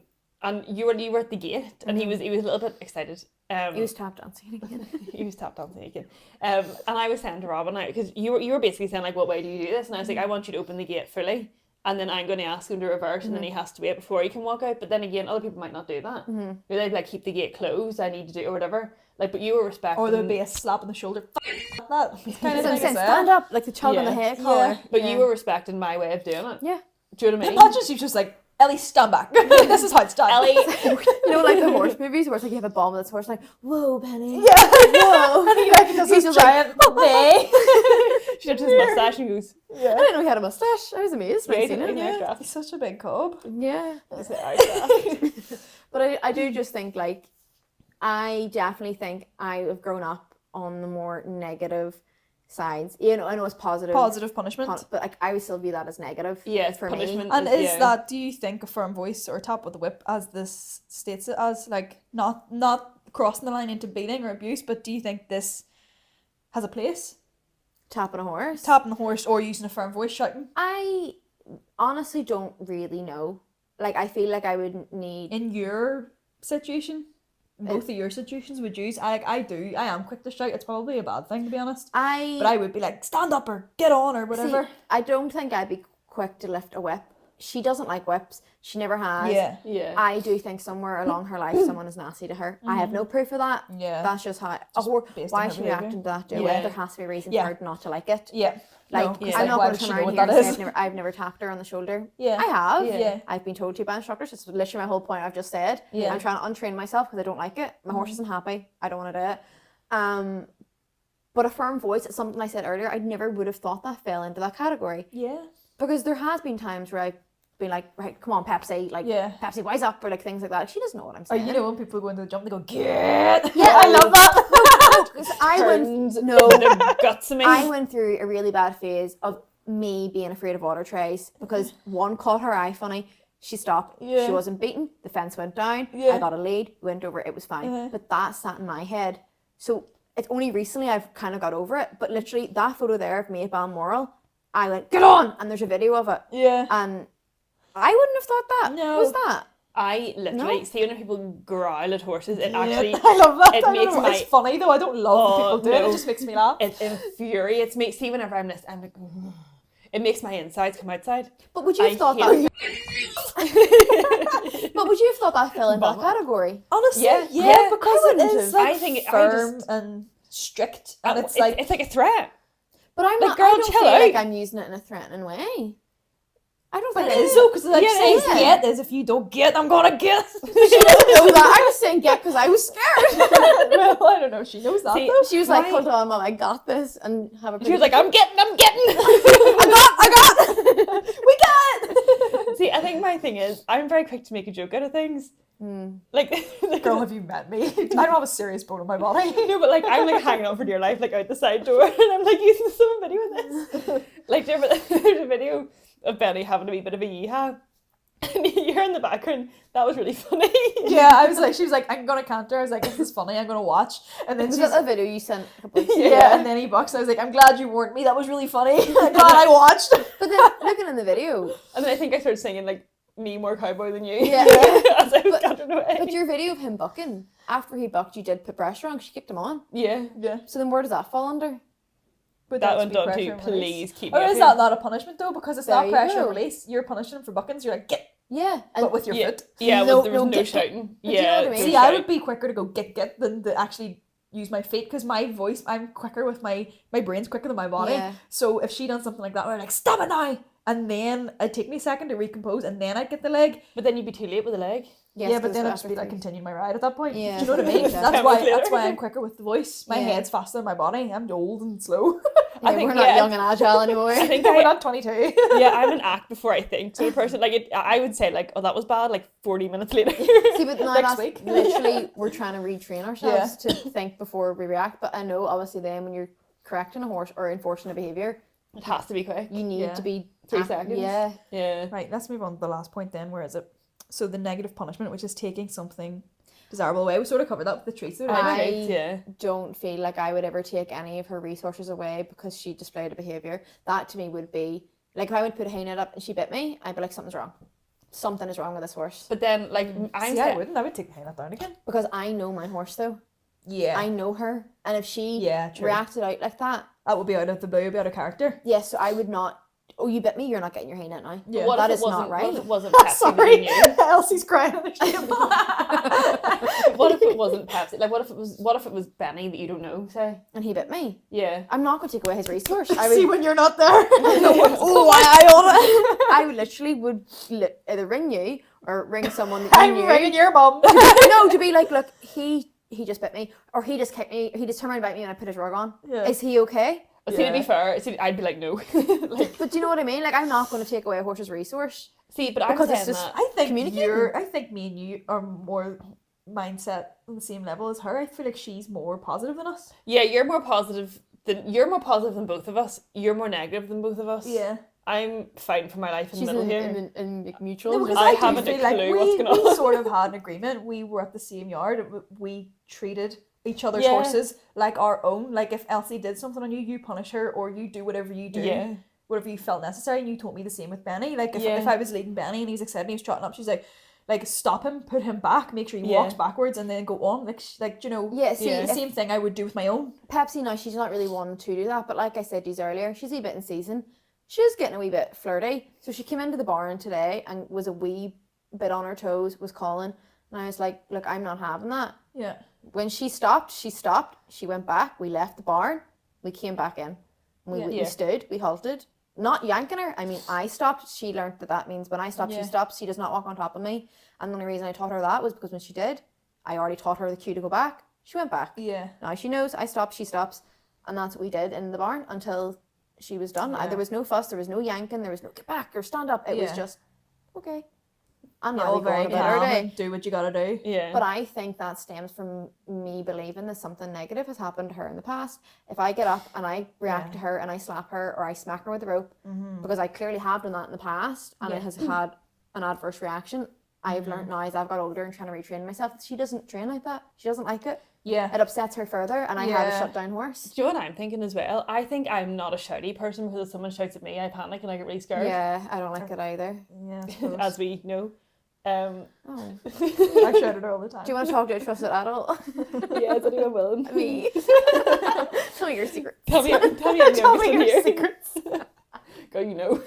Speaker 1: you were at the gate, and he was a little bit excited.
Speaker 5: He was tap dancing again.
Speaker 1: He was tap dancing again. And I was saying to Robin, because you were basically saying like, what way do you do this? And I was like, I want you to open the gate fully, and then I'm going to ask him to reverse, and then he has to wait before he can walk out. But then again, other people might not do that. They'd like keep the gate closed. I need to do or whatever. Like, but you were respecting.
Speaker 3: Or there'd be a slap on the shoulder. F- that kind of
Speaker 5: So I'm
Speaker 3: thing
Speaker 5: saying,
Speaker 3: as well.
Speaker 5: stand up, like the tug on the
Speaker 1: Yeah.
Speaker 5: head collar.
Speaker 1: But you were respecting my way of doing it.
Speaker 5: Yeah.
Speaker 1: Do you know what I mean?
Speaker 3: Imagine she's just like Ellie, stand back. This is how it's done.
Speaker 1: Ellie,
Speaker 5: You know, like the horse movies where it's like you have a bomb with this horse, like, whoa, Penny.
Speaker 3: Yeah.
Speaker 5: Whoa.
Speaker 3: And he like does his giant nay.
Speaker 1: she touches his mustache and goes,
Speaker 5: I didn't know he had a mustache. I was amazed when I
Speaker 1: "Wait,
Speaker 5: seen it.
Speaker 1: yeah."
Speaker 3: He's such a big cob.
Speaker 5: Yeah.
Speaker 1: Is it our
Speaker 5: But I do just think, like, I definitely think I have grown up on the more negative sides. You know, I know it's positive.
Speaker 3: Positive punishment.
Speaker 5: But like, I would still view that as negative.
Speaker 1: Yes,
Speaker 5: for
Speaker 1: punishment.
Speaker 5: me.
Speaker 3: And
Speaker 1: is,
Speaker 3: is that, do you think a firm voice or a tap with the whip, as this states it as, like, not crossing the line into beating or abuse, but do you think this has a place?
Speaker 5: Tapping a horse.
Speaker 3: Tapping the horse or using a firm voice, shouting?
Speaker 5: I honestly don't really know. Like, I feel like I would need.
Speaker 3: In your situation? Both of your situations would use? I am quick to shout. It's probably a bad thing, to be honest. But I would be like, stand up or get on or whatever.
Speaker 5: See, I don't think I'd be quick to lift a whip. She doesn't like whips. She never has.
Speaker 3: Yeah.
Speaker 1: Yeah.
Speaker 5: I do think somewhere along her life someone is nasty to her. I have no proof of that.
Speaker 3: Yeah.
Speaker 5: That's just how.
Speaker 3: based
Speaker 5: Why
Speaker 3: on
Speaker 5: is
Speaker 3: her
Speaker 5: she reacting
Speaker 3: behaviour.
Speaker 5: to that? Do
Speaker 3: Yeah.
Speaker 5: There has to be a reason
Speaker 3: Yeah.
Speaker 5: for her not to like it.
Speaker 3: Yeah.
Speaker 5: Like,
Speaker 3: No, 'cause,
Speaker 5: I'm not
Speaker 3: why
Speaker 5: going
Speaker 3: would
Speaker 5: to
Speaker 3: she
Speaker 5: turn
Speaker 3: know
Speaker 5: around
Speaker 3: what
Speaker 5: here and
Speaker 3: that
Speaker 5: say
Speaker 3: is?
Speaker 5: I've never tapped her on the shoulder.
Speaker 3: Yeah.
Speaker 5: I have.
Speaker 3: Yeah.
Speaker 5: I've been told to by instructors. It's literally my whole point I've just said.
Speaker 3: Yeah.
Speaker 5: I'm trying to untrain myself because I don't like it. My horse isn't happy. I don't want to do it. But a firm voice, it's something I said earlier, I never would have thought that fell into that category.
Speaker 3: Yeah.
Speaker 5: Because there has been times where I've been like, right, come on, Pepsi, like,
Speaker 3: Yeah.
Speaker 5: Pepsi, wise up, or like things like that. She doesn't know what I'm
Speaker 3: Or
Speaker 5: saying.
Speaker 3: you know when people go into the jump, they go, get!
Speaker 5: Yeah,
Speaker 3: I love that.
Speaker 5: Because I went,
Speaker 1: Turns
Speaker 5: no,
Speaker 1: the guts of me.
Speaker 5: I went through a really bad phase of me being afraid of water trays because one caught her eye funny. She stopped.
Speaker 3: Yeah.
Speaker 5: She wasn't beaten. The fence went down.
Speaker 3: Yeah.
Speaker 5: I got a lead. Went over. It was fine. But that sat in my head. So it's only recently I've kind of got over it. But literally that photo there of me at Balmoral, I went, get on! And there's a video of it.
Speaker 3: Yeah.
Speaker 5: And I wouldn't have thought that.
Speaker 3: No.
Speaker 5: Was that?
Speaker 1: I literally see when people growl at horses. It actually,
Speaker 3: I love that.
Speaker 1: it
Speaker 3: I don't
Speaker 1: makes
Speaker 3: know,
Speaker 1: my.
Speaker 3: it's funny though. I don't love
Speaker 1: Oh,
Speaker 3: when people do it.
Speaker 1: no.
Speaker 3: It just makes me laugh.
Speaker 1: It infuriates me. See, whenever I'm listening, I'm like, "Ugh." It makes my insides come outside.
Speaker 5: But would you have
Speaker 1: I
Speaker 5: thought
Speaker 1: hate
Speaker 5: that? But would you have thought that fell into that category?
Speaker 3: Honestly,
Speaker 1: Yeah.
Speaker 3: yeah, because
Speaker 5: I
Speaker 3: it
Speaker 5: wouldn't
Speaker 3: is
Speaker 5: have.
Speaker 3: like
Speaker 1: I think I
Speaker 3: firm
Speaker 1: just-
Speaker 3: and strict, and
Speaker 1: It's
Speaker 3: it's like
Speaker 1: a threat.
Speaker 5: But I'm
Speaker 1: Like,
Speaker 5: not.
Speaker 1: girl,
Speaker 5: I don't
Speaker 1: chill
Speaker 5: feel like
Speaker 1: out.
Speaker 5: I'm using it in a threatening way. I don't
Speaker 3: But
Speaker 5: think
Speaker 3: it is though, because like
Speaker 1: Yeah,
Speaker 3: saying
Speaker 5: yeah.
Speaker 3: get is if you don't get, I'm gonna get.
Speaker 5: She doesn't know that. I was saying get because I was scared.
Speaker 3: Well, I don't know. She knows that
Speaker 1: See,
Speaker 3: though.
Speaker 5: She was like,
Speaker 1: Why?
Speaker 5: hold on, Mom, I got this, and have a.
Speaker 1: She was like, I'm getting.
Speaker 3: We got.
Speaker 1: See, I think my thing is, I'm very quick to make a joke out of things. Like,
Speaker 3: Girl, have you met me? I don't have a serious bone in my body.
Speaker 1: no, but like I'm like hanging on for dear life, like out the side door, and I'm like using some video of this. Like there's a video of Benny having a wee bit of a yeehaw, and you're in the background. That was really funny.
Speaker 3: Yeah, I was like, she was like, I'm gonna counter. I was like, this is funny. I'm gonna watch. And then
Speaker 5: Was
Speaker 3: she's
Speaker 5: that a video you sent a couple weeks ago?
Speaker 3: yeah, and then he bucks. I was like, I'm glad you warned me. That was really funny. I'm glad I watched.
Speaker 5: But then looking in the video,
Speaker 1: And then I think I started singing like me more cowboy than you.
Speaker 5: Yeah.
Speaker 1: As I was cantering away.
Speaker 5: but your video of him bucking after he bucked, you did put pressure on. 'Cause she kicked him on.
Speaker 1: Yeah.
Speaker 3: Yeah,
Speaker 5: So then where does that fall under?
Speaker 3: but
Speaker 1: That
Speaker 3: that's
Speaker 1: went
Speaker 3: be
Speaker 1: on
Speaker 3: pressure
Speaker 1: to
Speaker 3: and
Speaker 1: please
Speaker 3: release.
Speaker 1: keep me
Speaker 3: Or
Speaker 1: up
Speaker 3: is
Speaker 1: here.
Speaker 3: that not a punishment though? Because it's
Speaker 5: There
Speaker 3: not
Speaker 5: you
Speaker 3: pressure
Speaker 5: go.
Speaker 3: release. You're punishing him for buckings. You're like get,
Speaker 5: Yeah,
Speaker 3: but with your
Speaker 1: Yeah,
Speaker 3: foot.
Speaker 1: yeah.
Speaker 5: No-
Speaker 1: There was
Speaker 5: no
Speaker 1: no
Speaker 5: get-
Speaker 1: shouting.
Speaker 5: do you know
Speaker 1: Yeah.
Speaker 5: what I mean?
Speaker 1: no
Speaker 3: See, I
Speaker 1: shout.
Speaker 3: would be quicker to go get than to actually use my feet because my voice, I'm quicker with my brain's quicker than my body.
Speaker 5: Yeah.
Speaker 3: So if she done something like that, I'm like, stop it now. And then it'd take me a second to recompose and then I'd get the leg.
Speaker 1: But then you'd be too late with the leg.
Speaker 5: Yes,
Speaker 3: yeah, but
Speaker 5: 'cause
Speaker 3: then I'd
Speaker 5: after
Speaker 3: just be like
Speaker 5: things-
Speaker 3: continuing my ride at that point.
Speaker 5: Yeah.
Speaker 3: Do you know what I mean?
Speaker 5: Yeah.
Speaker 3: That's
Speaker 1: 10
Speaker 3: why
Speaker 1: minutes later.
Speaker 3: that's why I'm quicker with the voice. My
Speaker 5: Yeah.
Speaker 3: head's faster than my body. I'm old and slow.
Speaker 5: Yeah,
Speaker 1: I think,
Speaker 5: we're not
Speaker 1: yeah.
Speaker 5: young and agile anymore.
Speaker 1: I think
Speaker 3: We're
Speaker 1: I,
Speaker 3: not 22.
Speaker 1: yeah, I'm an act before I think sort of person. Like it, I would say like, oh, that was bad. Like 40 minutes later.
Speaker 5: See, but now
Speaker 3: Next
Speaker 5: that's
Speaker 3: week.
Speaker 5: literally we're trying to retrain ourselves to think before we react. But I know obviously then when you're correcting a horse or enforcing a behaviour,
Speaker 1: It has to be quick.
Speaker 5: you need
Speaker 3: Yeah.
Speaker 5: to be
Speaker 1: 3 seconds.
Speaker 5: Yeah.
Speaker 1: Yeah.
Speaker 3: Right, let's move on to the last point then. Where is it? So the negative punishment, which is taking something desirable away. We sort of covered that with the treats, though, didn't we?
Speaker 5: I
Speaker 1: Yeah.
Speaker 5: don't feel like I would ever take any of her resources away because she displayed a behaviour. That to me would be like if I would put a hay net up and she bit me, I'd be like, something's wrong. Something is wrong with this horse.
Speaker 1: But then like I'm
Speaker 3: See, I
Speaker 1: sa-
Speaker 3: wouldn't. I would take the hand down again.
Speaker 5: Because I know my horse though.
Speaker 3: Yeah.
Speaker 5: I know her. And if she
Speaker 3: Yeah, true.
Speaker 5: reacted out like that,
Speaker 3: That would be out of the blue, be out of character.
Speaker 5: yes, so I would not oh, you bit me, you're not getting your hay net now.
Speaker 3: Yeah.
Speaker 1: What
Speaker 5: That
Speaker 1: if
Speaker 5: is
Speaker 1: it
Speaker 5: not
Speaker 1: wasn't, what if
Speaker 5: right.
Speaker 1: it wasn't Pepsi
Speaker 3: Sorry,
Speaker 1: that you knew?
Speaker 3: Elsie's crying on the table.
Speaker 1: What if it wasn't Pepsi? Like, what if it was Benny that you don't know, say?
Speaker 5: And he bit me.
Speaker 1: Yeah.
Speaker 5: I'm not going to take away his resource. I would,
Speaker 3: See when you're not there.
Speaker 5: oh, I literally would either ring you or ring someone that you
Speaker 3: I'm
Speaker 5: knew.
Speaker 3: ringing your mum.
Speaker 5: No, to be like, look, he just bit me, or he just kicked me, he just turned around and bite me and I put his rug on.
Speaker 3: Yeah.
Speaker 5: Is he okay?
Speaker 1: But see, to be fair, I'd be like, no. Like,
Speaker 5: But do you know what I mean? Like, I'm not going to take away a horse's resource.
Speaker 1: see, but I'm
Speaker 5: Because it's
Speaker 1: saying
Speaker 5: just-
Speaker 1: that.
Speaker 3: I think
Speaker 5: Communicating.
Speaker 3: I think me and you are more mindset on the same level as her. I feel like she's more positive than us.
Speaker 1: Yeah, you're more positive than both of us. You're more negative than both of us.
Speaker 3: Yeah.
Speaker 1: I'm fighting for my life in
Speaker 5: She's
Speaker 1: the middle here.
Speaker 5: in mutual.
Speaker 3: No, because
Speaker 1: I
Speaker 3: I, do
Speaker 1: haven't a
Speaker 3: feel like
Speaker 1: clue what's going
Speaker 3: we
Speaker 1: on.
Speaker 3: sort of had an agreement. We were at the same yard. We treated each other's
Speaker 1: Yeah.
Speaker 3: horses like our own. Like if Elsie did something on you, you punish her, or you do whatever you do.
Speaker 1: Yeah.
Speaker 3: Whatever you felt necessary, and you told me the same with Benny. Like if
Speaker 1: Yeah.
Speaker 3: I was leading Benny and he was excited and he was trotting up, she's like stop him, put him back, make sure he
Speaker 1: Yeah.
Speaker 3: walks backwards, and then go on. Like you know,
Speaker 5: Yeah, see,
Speaker 3: the same thing I would do with my own.
Speaker 5: Pepsi now, she's not really one to do that, but like I said to you earlier, she's a wee bit in season. She was getting a wee bit flirty. So she came into the barn today and was a wee bit on her toes, was calling. And I was like, look, I'm not having that.
Speaker 3: Yeah.
Speaker 5: When she stopped. She went back. We left the barn. We came back in. We stood. We halted. Not yanking her. I mean, I stopped. She learned that means when I stop, she stops. She does not walk on top of me. And the only reason I taught her that was because when she did, I already taught her the cue to go back. She went back.
Speaker 3: Yeah.
Speaker 5: Now she knows I stop, she stops. And that's what we did in the barn until she was done.
Speaker 3: Yeah.
Speaker 5: There was no fuss, there was no yanking, there was no get back or stand up. It was
Speaker 3: Yeah.
Speaker 5: just, okay. And
Speaker 3: You're
Speaker 5: now
Speaker 3: all
Speaker 5: we go
Speaker 3: very
Speaker 5: on about our
Speaker 3: calm
Speaker 5: day.
Speaker 3: and do what you gotta do.
Speaker 1: Yeah.
Speaker 5: But I think that stems from me believing that something negative has happened to her in the past. If I get up and I react to her and I slap her or I smack her with a rope, because I clearly have done that in the past and it has had an adverse reaction, I've learned now as I've got older and trying to retrain myself that she doesn't train like that. She doesn't like it.
Speaker 3: Yeah.
Speaker 5: It upsets her further and I have a
Speaker 3: Yeah.
Speaker 5: shut down horse.
Speaker 1: Do you know what I'm thinking as well? I think I'm not a shouty person because if someone shouts at me, I panic and I get really scared.
Speaker 5: Yeah, I don't like it either.
Speaker 3: Yeah. I suppose.
Speaker 1: As we know.
Speaker 5: Oh.
Speaker 3: I shout at her all the time.
Speaker 5: Do you want to talk to a trusted adult?
Speaker 1: Yeah, is anyone willing?
Speaker 5: Me. Tell me your secret.
Speaker 1: Tell me your
Speaker 3: Tell
Speaker 1: youngest
Speaker 3: me
Speaker 1: one
Speaker 3: your
Speaker 1: here.
Speaker 3: secrets.
Speaker 1: Go, you know.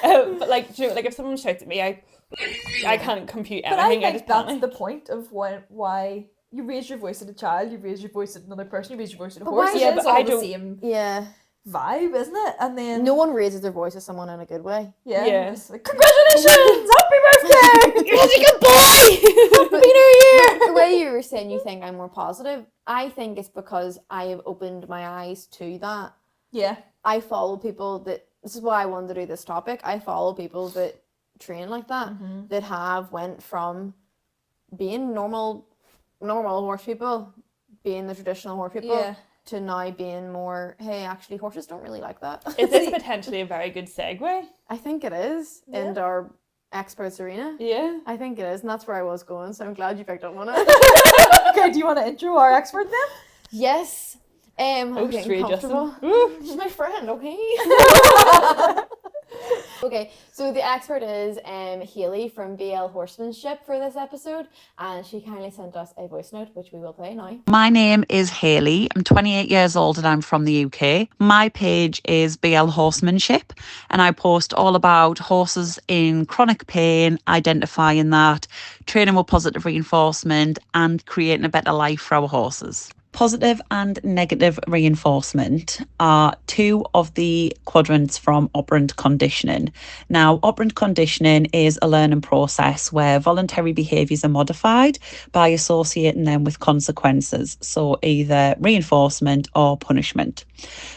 Speaker 1: But like, do you know, like if someone shouts at me, I can't compute
Speaker 3: But I
Speaker 1: anything. I
Speaker 3: think
Speaker 1: just
Speaker 3: that's
Speaker 1: panic.
Speaker 3: the point of why you raise your voice at a child, you raise your voice at another person, you raise your voice at a
Speaker 5: But
Speaker 3: horse.
Speaker 5: why-
Speaker 3: Yeah,
Speaker 1: Yeah,
Speaker 3: it's
Speaker 1: but
Speaker 3: all
Speaker 1: I
Speaker 3: the
Speaker 1: don't-
Speaker 3: same
Speaker 5: Yeah.
Speaker 3: vibe, isn't it? And then
Speaker 5: No one raises their voice at someone in a good way.
Speaker 3: yeah,
Speaker 1: Yeah.
Speaker 3: it's like, congratulations, happy birthday,
Speaker 1: You're such a good boy!
Speaker 5: Happy New Year! The way you were saying you think I'm more positive, I think it's because I have opened my eyes to that.
Speaker 3: yeah,
Speaker 5: I follow people that, this is why I wanted to do this topic, I follow people that train like that, that have went from being normal horse people, being the traditional horse people,
Speaker 3: Yeah.
Speaker 5: to now being more, hey, actually horses don't really like that.
Speaker 1: Is this potentially a very good segue?
Speaker 5: I think it is into our experts arena.
Speaker 1: Yeah.
Speaker 5: I think it is, and that's where I was going, so I'm glad you picked up on it.
Speaker 3: Okay, do you want to intro our expert then?
Speaker 5: Yes. I'm
Speaker 1: Oh,
Speaker 5: getting
Speaker 1: straight,
Speaker 5: comfortable.
Speaker 1: Justin.
Speaker 5: She's my friend, okay? Okay, so the expert is Hayley from BL Horsemanship for this episode, and she kindly sent us a voice note, which we will play now.
Speaker 6: My name is Hayley. I'm 28 years old and I'm from the UK. My page is BL Horsemanship and I post all about horses in chronic pain, identifying that, training with positive reinforcement and creating a better life for our horses. Positive and negative reinforcement are two of the quadrants from operant conditioning. Now, operant conditioning is a learning process where voluntary behaviours are modified by associating them with consequences, so either reinforcement or punishment.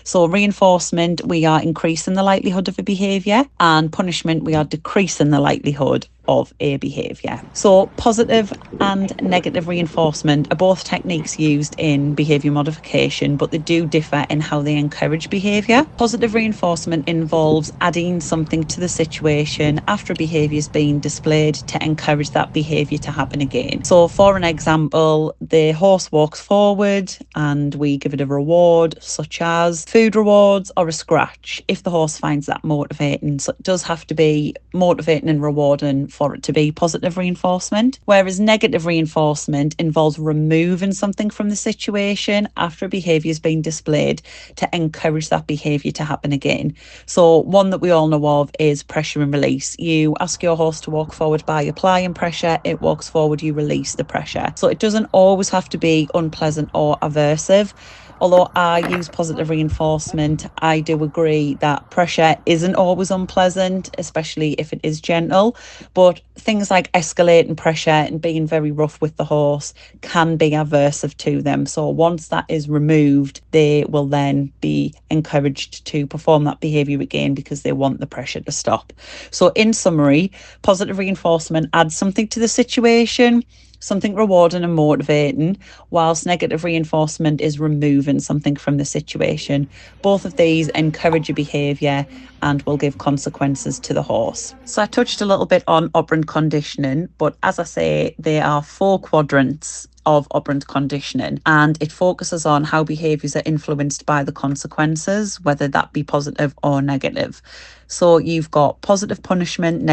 Speaker 6: So reinforcement, we are increasing the likelihood of a behaviour, and punishment, we are decreasing the likelihood of a behaviour. So positive and negative reinforcement are both techniques used in behaviour modification, but they do differ in how they encourage behaviour. Positive reinforcement involves adding something to the situation after a behaviour is being displayed to encourage that behaviour to happen again. So for an example, the horse walks forward and we give it a reward such as food rewards or a scratch if the horse finds that motivating. So it does have to be motivating and rewarding for it to be positive reinforcement. Whereas negative reinforcement involves removing something from the situation after a behaviour has been displayed to encourage that behaviour to happen again. So one that we all know of is pressure and release. You ask your horse to walk forward by applying pressure, it walks forward, you release the pressure. So it doesn't always have to be unpleasant or aversive. Although I use positive reinforcement, I do agree that pressure isn't always unpleasant, especially if it is gentle. But things like escalating pressure and being very rough with the horse can be aversive to them. So once that is removed, they will then be encouraged to perform that behaviour again because they want the pressure to stop. So in summary, positive reinforcement adds something to the situation, something rewarding and motivating, whilst negative reinforcement is removing something from the situation. Both of these encourage a behaviour and will give consequences to the horse. So I touched a little bit on operant conditioning, but as I say, there are 4 quadrants of operant conditioning, and it focuses on how behaviours are influenced by the consequences, whether that be positive or negative. So you've got positive punishment,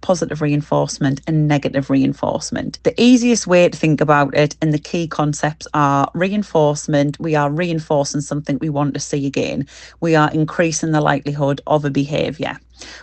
Speaker 6: positive reinforcement, and negative reinforcement. The easiest way to think about it and the key concepts are reinforcement. We are reinforcing something we want to see again. We are increasing the likelihood of a behaviour.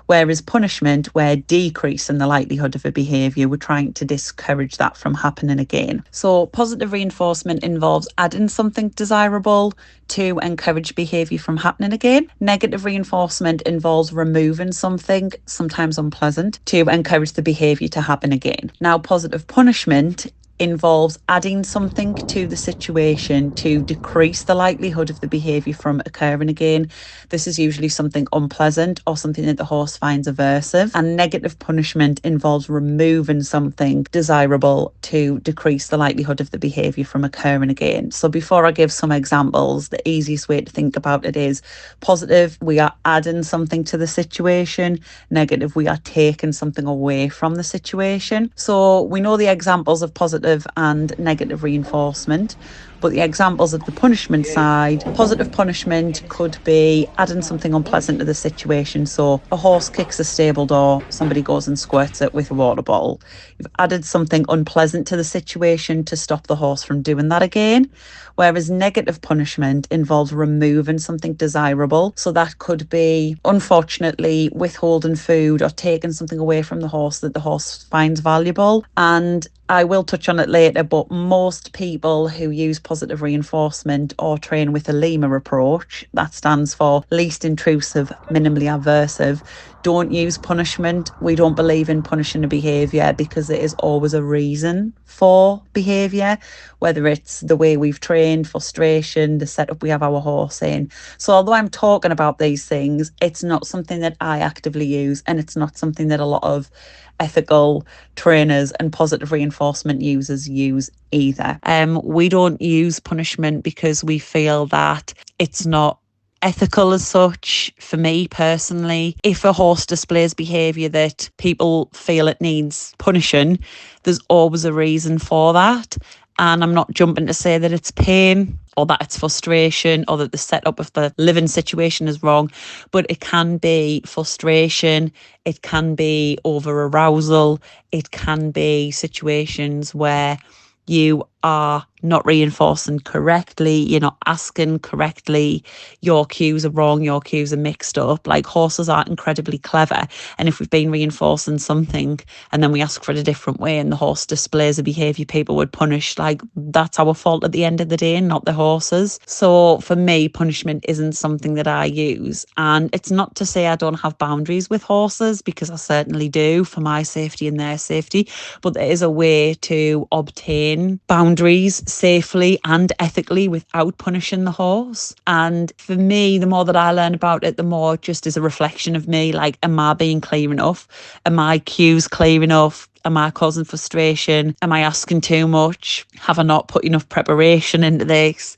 Speaker 6: Whereas punishment, we're decreasing the likelihood of a behaviour. We're trying to discourage that from happening again. So positive reinforcement involves adding something desirable to encourage behaviour from happening again. Negative reinforcement involves removing something, sometimes unpleasant, to encourage the behaviour to happen again. Now, positive punishment involves adding something to the situation to decrease the likelihood of the behaviour from occurring again. This is usually something unpleasant or something that the horse finds aversive. And negative punishment involves removing something desirable to decrease the likelihood of the behaviour from occurring again. So before I give some examples, the easiest way to think about it is positive, we are adding something to the situation. Negative, we are taking something away from the situation. So we know the examples of positive and negative reinforcement, but the examples of the punishment side, positive punishment could be adding something unpleasant to the situation. So a horse kicks a stable door, somebody goes and squirts it with a water bottle. You've added something unpleasant to the situation to stop the horse from doing that again. Whereas negative punishment involves removing something desirable. So that could be, unfortunately, withholding food or taking something away from the horse that the horse finds valuable. And I will touch on it later, but most people who use positive reinforcement or train with a LEMA approach, that stands for least intrusive, minimally aversive, don't use punishment. We don't believe in punishing a behaviour because there is always a reason for behaviour, whether it's the way we've trained, frustration, the setup we have our horse in. So although I'm talking about these things, it's not something that I actively use, and it's not something that a lot of ethical trainers and positive reinforcement users use either. We don't use punishment because we feel that it's not ethical as such. For me personally, if a horse displays behaviour that people feel it needs punishing, there's always a reason for that. And I'm not jumping to say that it's pain or that it's frustration or that the setup of the living situation is wrong, but it can be frustration, it can be over arousal, it can be situations where you are not reinforcing correctly, you're not asking correctly, your cues are wrong, your cues are mixed up. Like, horses are incredibly clever, and if we've been reinforcing something and then we ask for it a different way and the horse displays a behaviour people would punish, like, that's our fault at the end of the day, not the horses. So for me, punishment isn't something that I use, and it's not to say I don't have boundaries with horses, because I certainly do, for my safety and their safety, but there is a way to obtain boundaries safely and ethically without punishing the horse. And for me, the more that I learn about it, the more it just is a reflection of me. Like, am I being clear enough? Are my cues clear enough? Am I causing frustration? Am I asking too much? Have I not put enough preparation into this?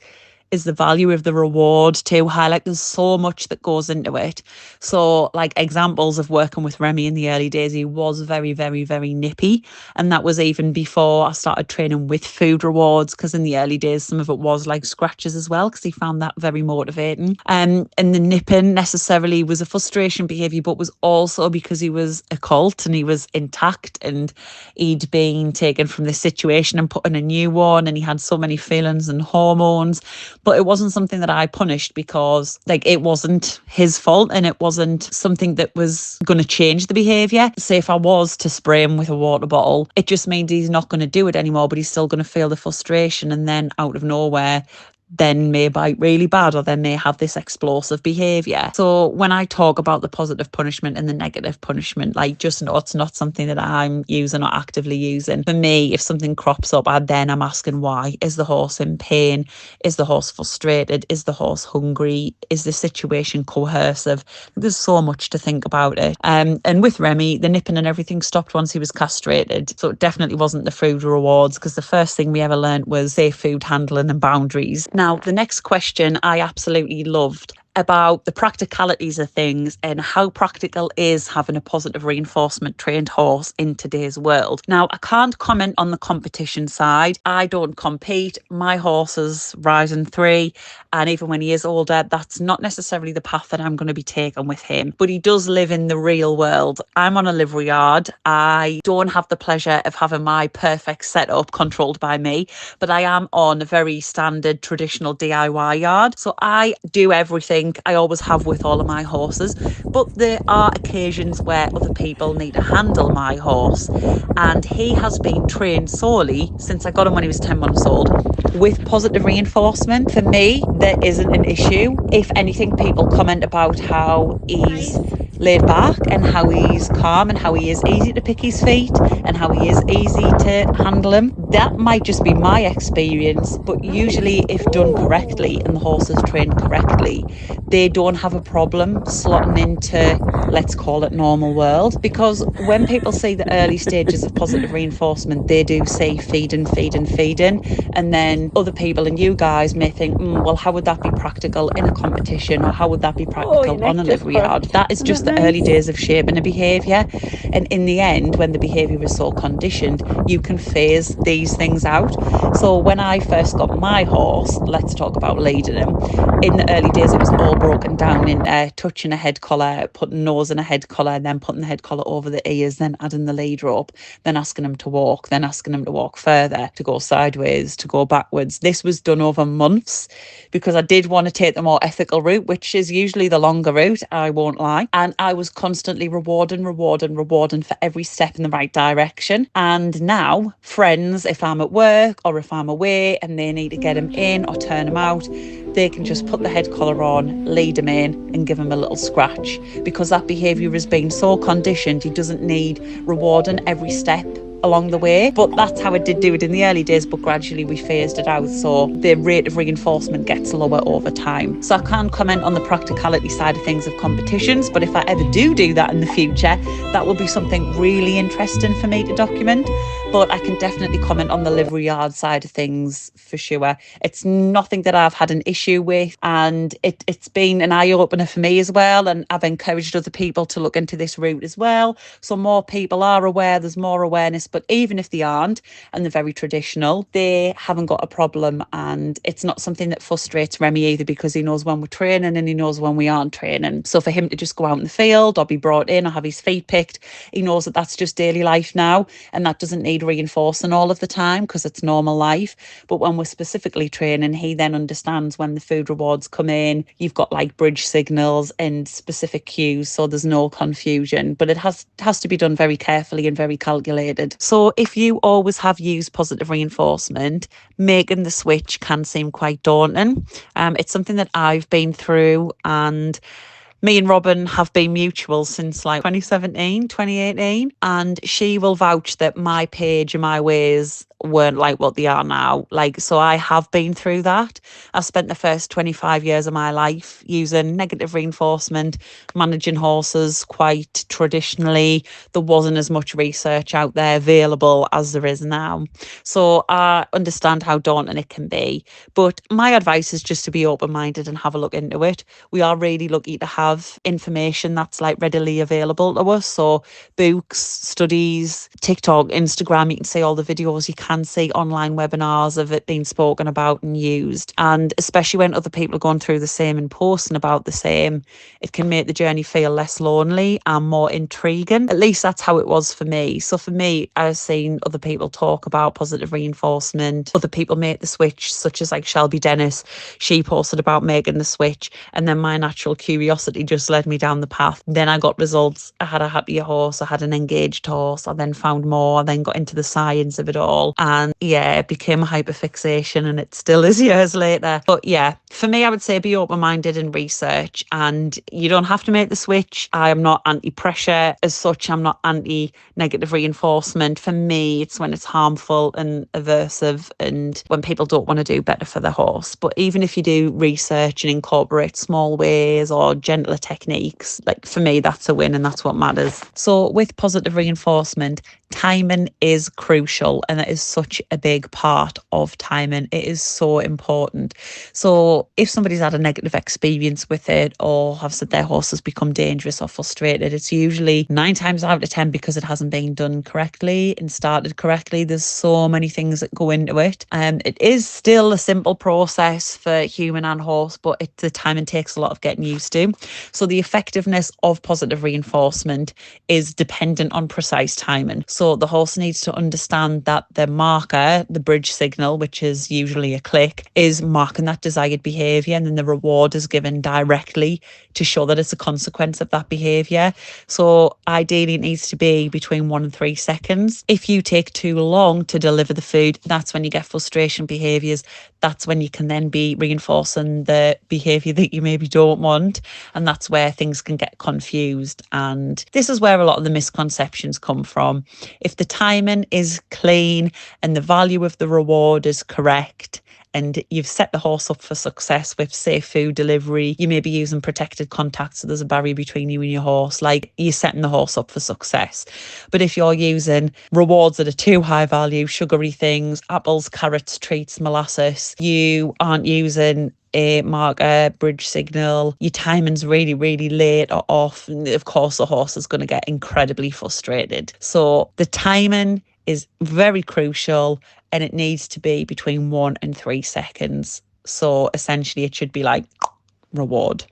Speaker 6: is the value of the reward too high. Like there's so much that goes into it. So like examples of working with Remy in the early days, he was very, very, very nippy. And that was even before I started training with food rewards, because in the early days, some of it was like scratches as well, because he found that very motivating. And the nipping necessarily was a frustration behaviour, but was also because he was a colt and he was intact and he'd been taken from this situation and put in a new one, and he had so many feelings and hormones. But it wasn't something that I punished, because like it wasn't his fault and it wasn't something that was going to change the behaviour. Say if I was to spray him with a water bottle, it just means he's not going to do it anymore, but he's still going to feel the frustration, and then out of nowhere then may bite really bad, or then may have this explosive behaviour. So when I talk about the positive punishment and the negative punishment, like just know it's not something that I'm using or actively using. For me, if something crops up, I'm asking why. Is the horse in pain? Is the horse frustrated? Is the horse hungry? Is the situation coercive? There's so much to think about it. And with Remy, the nipping and everything stopped once he was castrated. So it definitely wasn't the food rewards, because the first thing we ever learnt was safe food handling and boundaries. Now, the next question I absolutely loved, about the practicalities of things and how practical is having a positive reinforcement trained horse in today's world. Now, I can't comment on the competition side. I don't compete. My horse is rising 3, and even when he is older, that's not necessarily the path that I'm going to be taking with him. But he does live in the real world. I'm on a livery yard. I don't have the pleasure of having my perfect setup controlled by me, but I am on a very standard traditional DIY yard. So I do everything. I always have with all of my horses, but there are occasions where other people need to handle my horse, and he has been trained solely since I got him when he was 10 months old with positive reinforcement. For me, there isn't an issue. If anything, people comment about how he's laid back and how he's calm and how he is easy to pick his feet and how he is easy to handle him. That might just be my experience, but usually if done correctly and the horse is trained correctly, they don't have a problem slotting into, let's call it, normal world. Because when people see the early stages of positive reinforcement, they do say feeding, and then other people and you guys may think, well, how would that be practical in a competition, or how would that be practical on a livery yard? That is just the early days of shaping a behaviour, and in the end, when the behaviour is so conditioned, you can phase these things out. So when I first got my horse, let's talk about leading him, in the early days it was all broken down into touching a head collar, putting nose in a head collar, then putting the head collar over the ears, then adding the lead rope, then asking him to walk, then asking him to walk further, to go sideways, to go backwards. This was done over months, because I did want to take the more ethical route, which is usually the longer route, I won't lie. And I was constantly rewarding for every step in the right direction. And now friends, if I'm at work or if I'm away and they need to get him in or turn him out, they can just put the head collar on, lead him in and give him a little scratch, because that behaviour has been so conditioned, he doesn't need rewarding every step along the way. But that's how I did do it in the early days, but gradually we phased it out, so the rate of reinforcement gets lower over time. So I can't comment on the practicality side of things of competitions, but if I ever do that in the future, that will be something really interesting for me to document. But I can definitely comment on the livery yard side of things for sure. It's nothing that I've had an issue with, and it's been an eye-opener for me as well, and I've encouraged other people to look into this route as well, so more people are aware, there's more awareness. But even if they aren't and they're very traditional, they haven't got a problem, and it's not something that frustrates Remy either, because he knows when we're training and he knows when we aren't training. So for him to just go out in the field or be brought in or have his feet picked, he knows that that's just daily life now, and that doesn't need reinforcing all of the time because it's normal life. But when we're specifically training, he then understands when the food rewards come in, you've got like bridge signals and specific cues, so there's no confusion. But it has to be done very carefully and very calculated. So if you always have used positive reinforcement, making the switch can seem quite daunting. It's something that I've been through, and Me and Robin have been mutual since like 2017, 2018, and she will vouch that my page and my ways weren't like what they are now. Like, so I have been through that. I spent the first 25 years of my life using negative reinforcement, managing horses quite traditionally. There wasn't as much research out there available as there is now. So I understand how daunting it can be. But my advice is just to be open-minded and have a look into it. We are really lucky to have information that's like readily available to us. So books, studies, TikTok, Instagram, you can see all the videos, you can see online webinars of it being spoken about and used. And especially when other people are going through the same and posting about the same, it can make the journey feel less lonely and more intriguing. At least that's how it was for me. So for me, I've seen other people talk about positive reinforcement. Other people make the switch, such as like Shelby Dennis. She posted about making the switch, and then my natural curiosity just led me down the path. Then I got results. I had a happier horse. I had an engaged horse. I then found more. I then got into the science of it all. And yeah, it became a hyperfixation, and it still is years later. But yeah, for me, I would say be open-minded and research, and you don't have to make the switch. I am not anti-pressure as such. I'm not anti-negative reinforcement. For me, it's when it's harmful and aversive and when people don't want to do better for their horse. But even if you do research and incorporate small ways or gentler techniques, like for me, that's a win, and that's what matters. So with positive reinforcement, timing is crucial, and it is such a big part of timing. It is so important. So if somebody's had a negative experience with it or have said their horse has become dangerous or frustrated, it's usually 9 times out of 10 because it hasn't been done correctly and started correctly. There's so many things that go into it. It is still a simple process for human and horse, but the timing takes a lot of getting used to. So the effectiveness of positive reinforcement is dependent on precise timing. So the horse needs to understand that the marker, the bridge signal, which is usually a click, is marking that desired behaviour, and then the reward is given directly to show that it's a consequence of that behaviour. So ideally it needs to be between 1 and 3 seconds. If you take too long to deliver the food, that's when you get frustration behaviours. That's when you can then be reinforcing the behaviour that you maybe don't want. And that's where things can get confused. And this is where a lot of the misconceptions come from. If the timing is clean and the value of the reward is correct, and you've set the horse up for success with safe food delivery, you may be using protected contact, so there's a barrier between you and your horse, like you're setting the horse up for success. But if you're using rewards that are too high value, sugary things, apples, carrots, treats, molasses, you aren't using a marker, bridge signal, your timing's really, really late or off, and of course the horse is going to get incredibly frustrated. So the timing is very crucial, and it needs to be between 1 and 3 seconds. So essentially it should be like reward.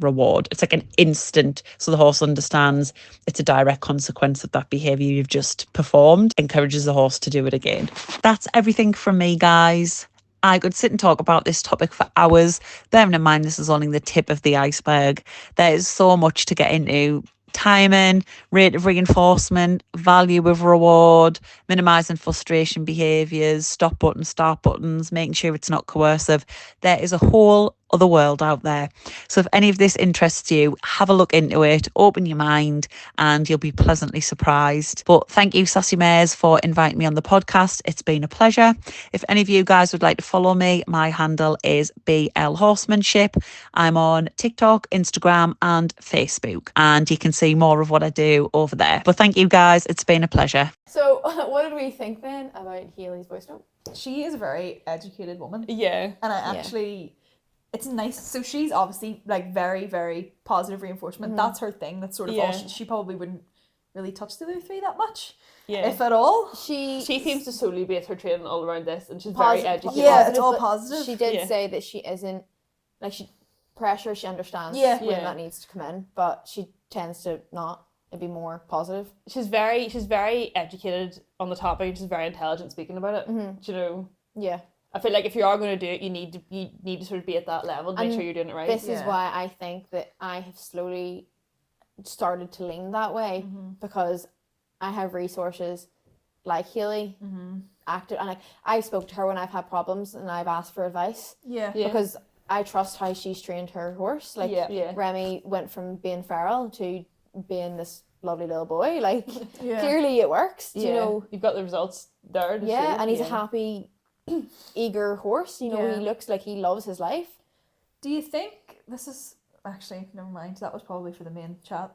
Speaker 6: It's like an instant, so the horse understands it's a direct consequence of that behaviour you've just performed, encourages the horse to do it again. That's everything from me, guys. I could sit and talk about this topic for hours, bearing in mind this is only the tip of the iceberg. There is so much to get into. Timing, rate of reinforcement, value of reward, minimising frustration behaviours, stop buttons, start buttons, making sure it's not coercive. There is a whole other world out there. So if any of this interests you, have a look into it, open your mind, and you'll be pleasantly surprised. But thank you, Sassy Mares, for inviting me on the podcast. It's been a pleasure. If any of you guys would like to follow me, my handle is BL Horsemanship. I'm on TikTok, Instagram, and Facebook, and you can see more of what I do over there. But thank you guys, it's been a pleasure.
Speaker 5: So what did we think then about Hayley's voice note?
Speaker 3: She is a very educated woman.
Speaker 1: Yeah.
Speaker 3: And I actually, it's nice. So she's obviously like very, very positive reinforcement. That's her thing. That's sort of all. She probably wouldn't really touch the other 3 that much.
Speaker 1: Yeah.
Speaker 3: If at all.
Speaker 1: She seems to solely base her training all around this, and she's
Speaker 5: Posi-
Speaker 1: very educated.
Speaker 3: Yeah, it's all
Speaker 5: but
Speaker 3: positive.
Speaker 5: She did
Speaker 1: Yeah.
Speaker 5: say that she isn't, like, she understands
Speaker 3: Yeah.
Speaker 5: when
Speaker 1: Yeah.
Speaker 5: that needs to come in, but she tends to not. It'd be more positive.
Speaker 1: She's very educated on the topic, and she's very intelligent speaking about it.
Speaker 5: Mm-hmm.
Speaker 1: Do you know?
Speaker 5: Yeah.
Speaker 1: I feel like if you are going to do it, you need to sort of be at that level to make
Speaker 5: And
Speaker 1: sure you're doing it right.
Speaker 5: This is why I think that I have slowly started to lean that way, because I have resources like Hayley, active, and I spoke to her when I've had problems and I've asked for advice.
Speaker 3: Yeah.
Speaker 1: Yeah.
Speaker 5: Because I trust how she's trained her horse. Like
Speaker 1: Yeah.
Speaker 5: Remy went from being feral to being this lovely little boy. Like
Speaker 3: Yeah.
Speaker 5: clearly it works. Do you know?
Speaker 1: You've got the results there. To
Speaker 5: Yeah,
Speaker 1: show.
Speaker 5: and he's a happy, eager horse. You know,
Speaker 3: Yeah.
Speaker 5: he looks like he loves his life.
Speaker 3: Do you think this is actually never mind? That was probably for the main chat.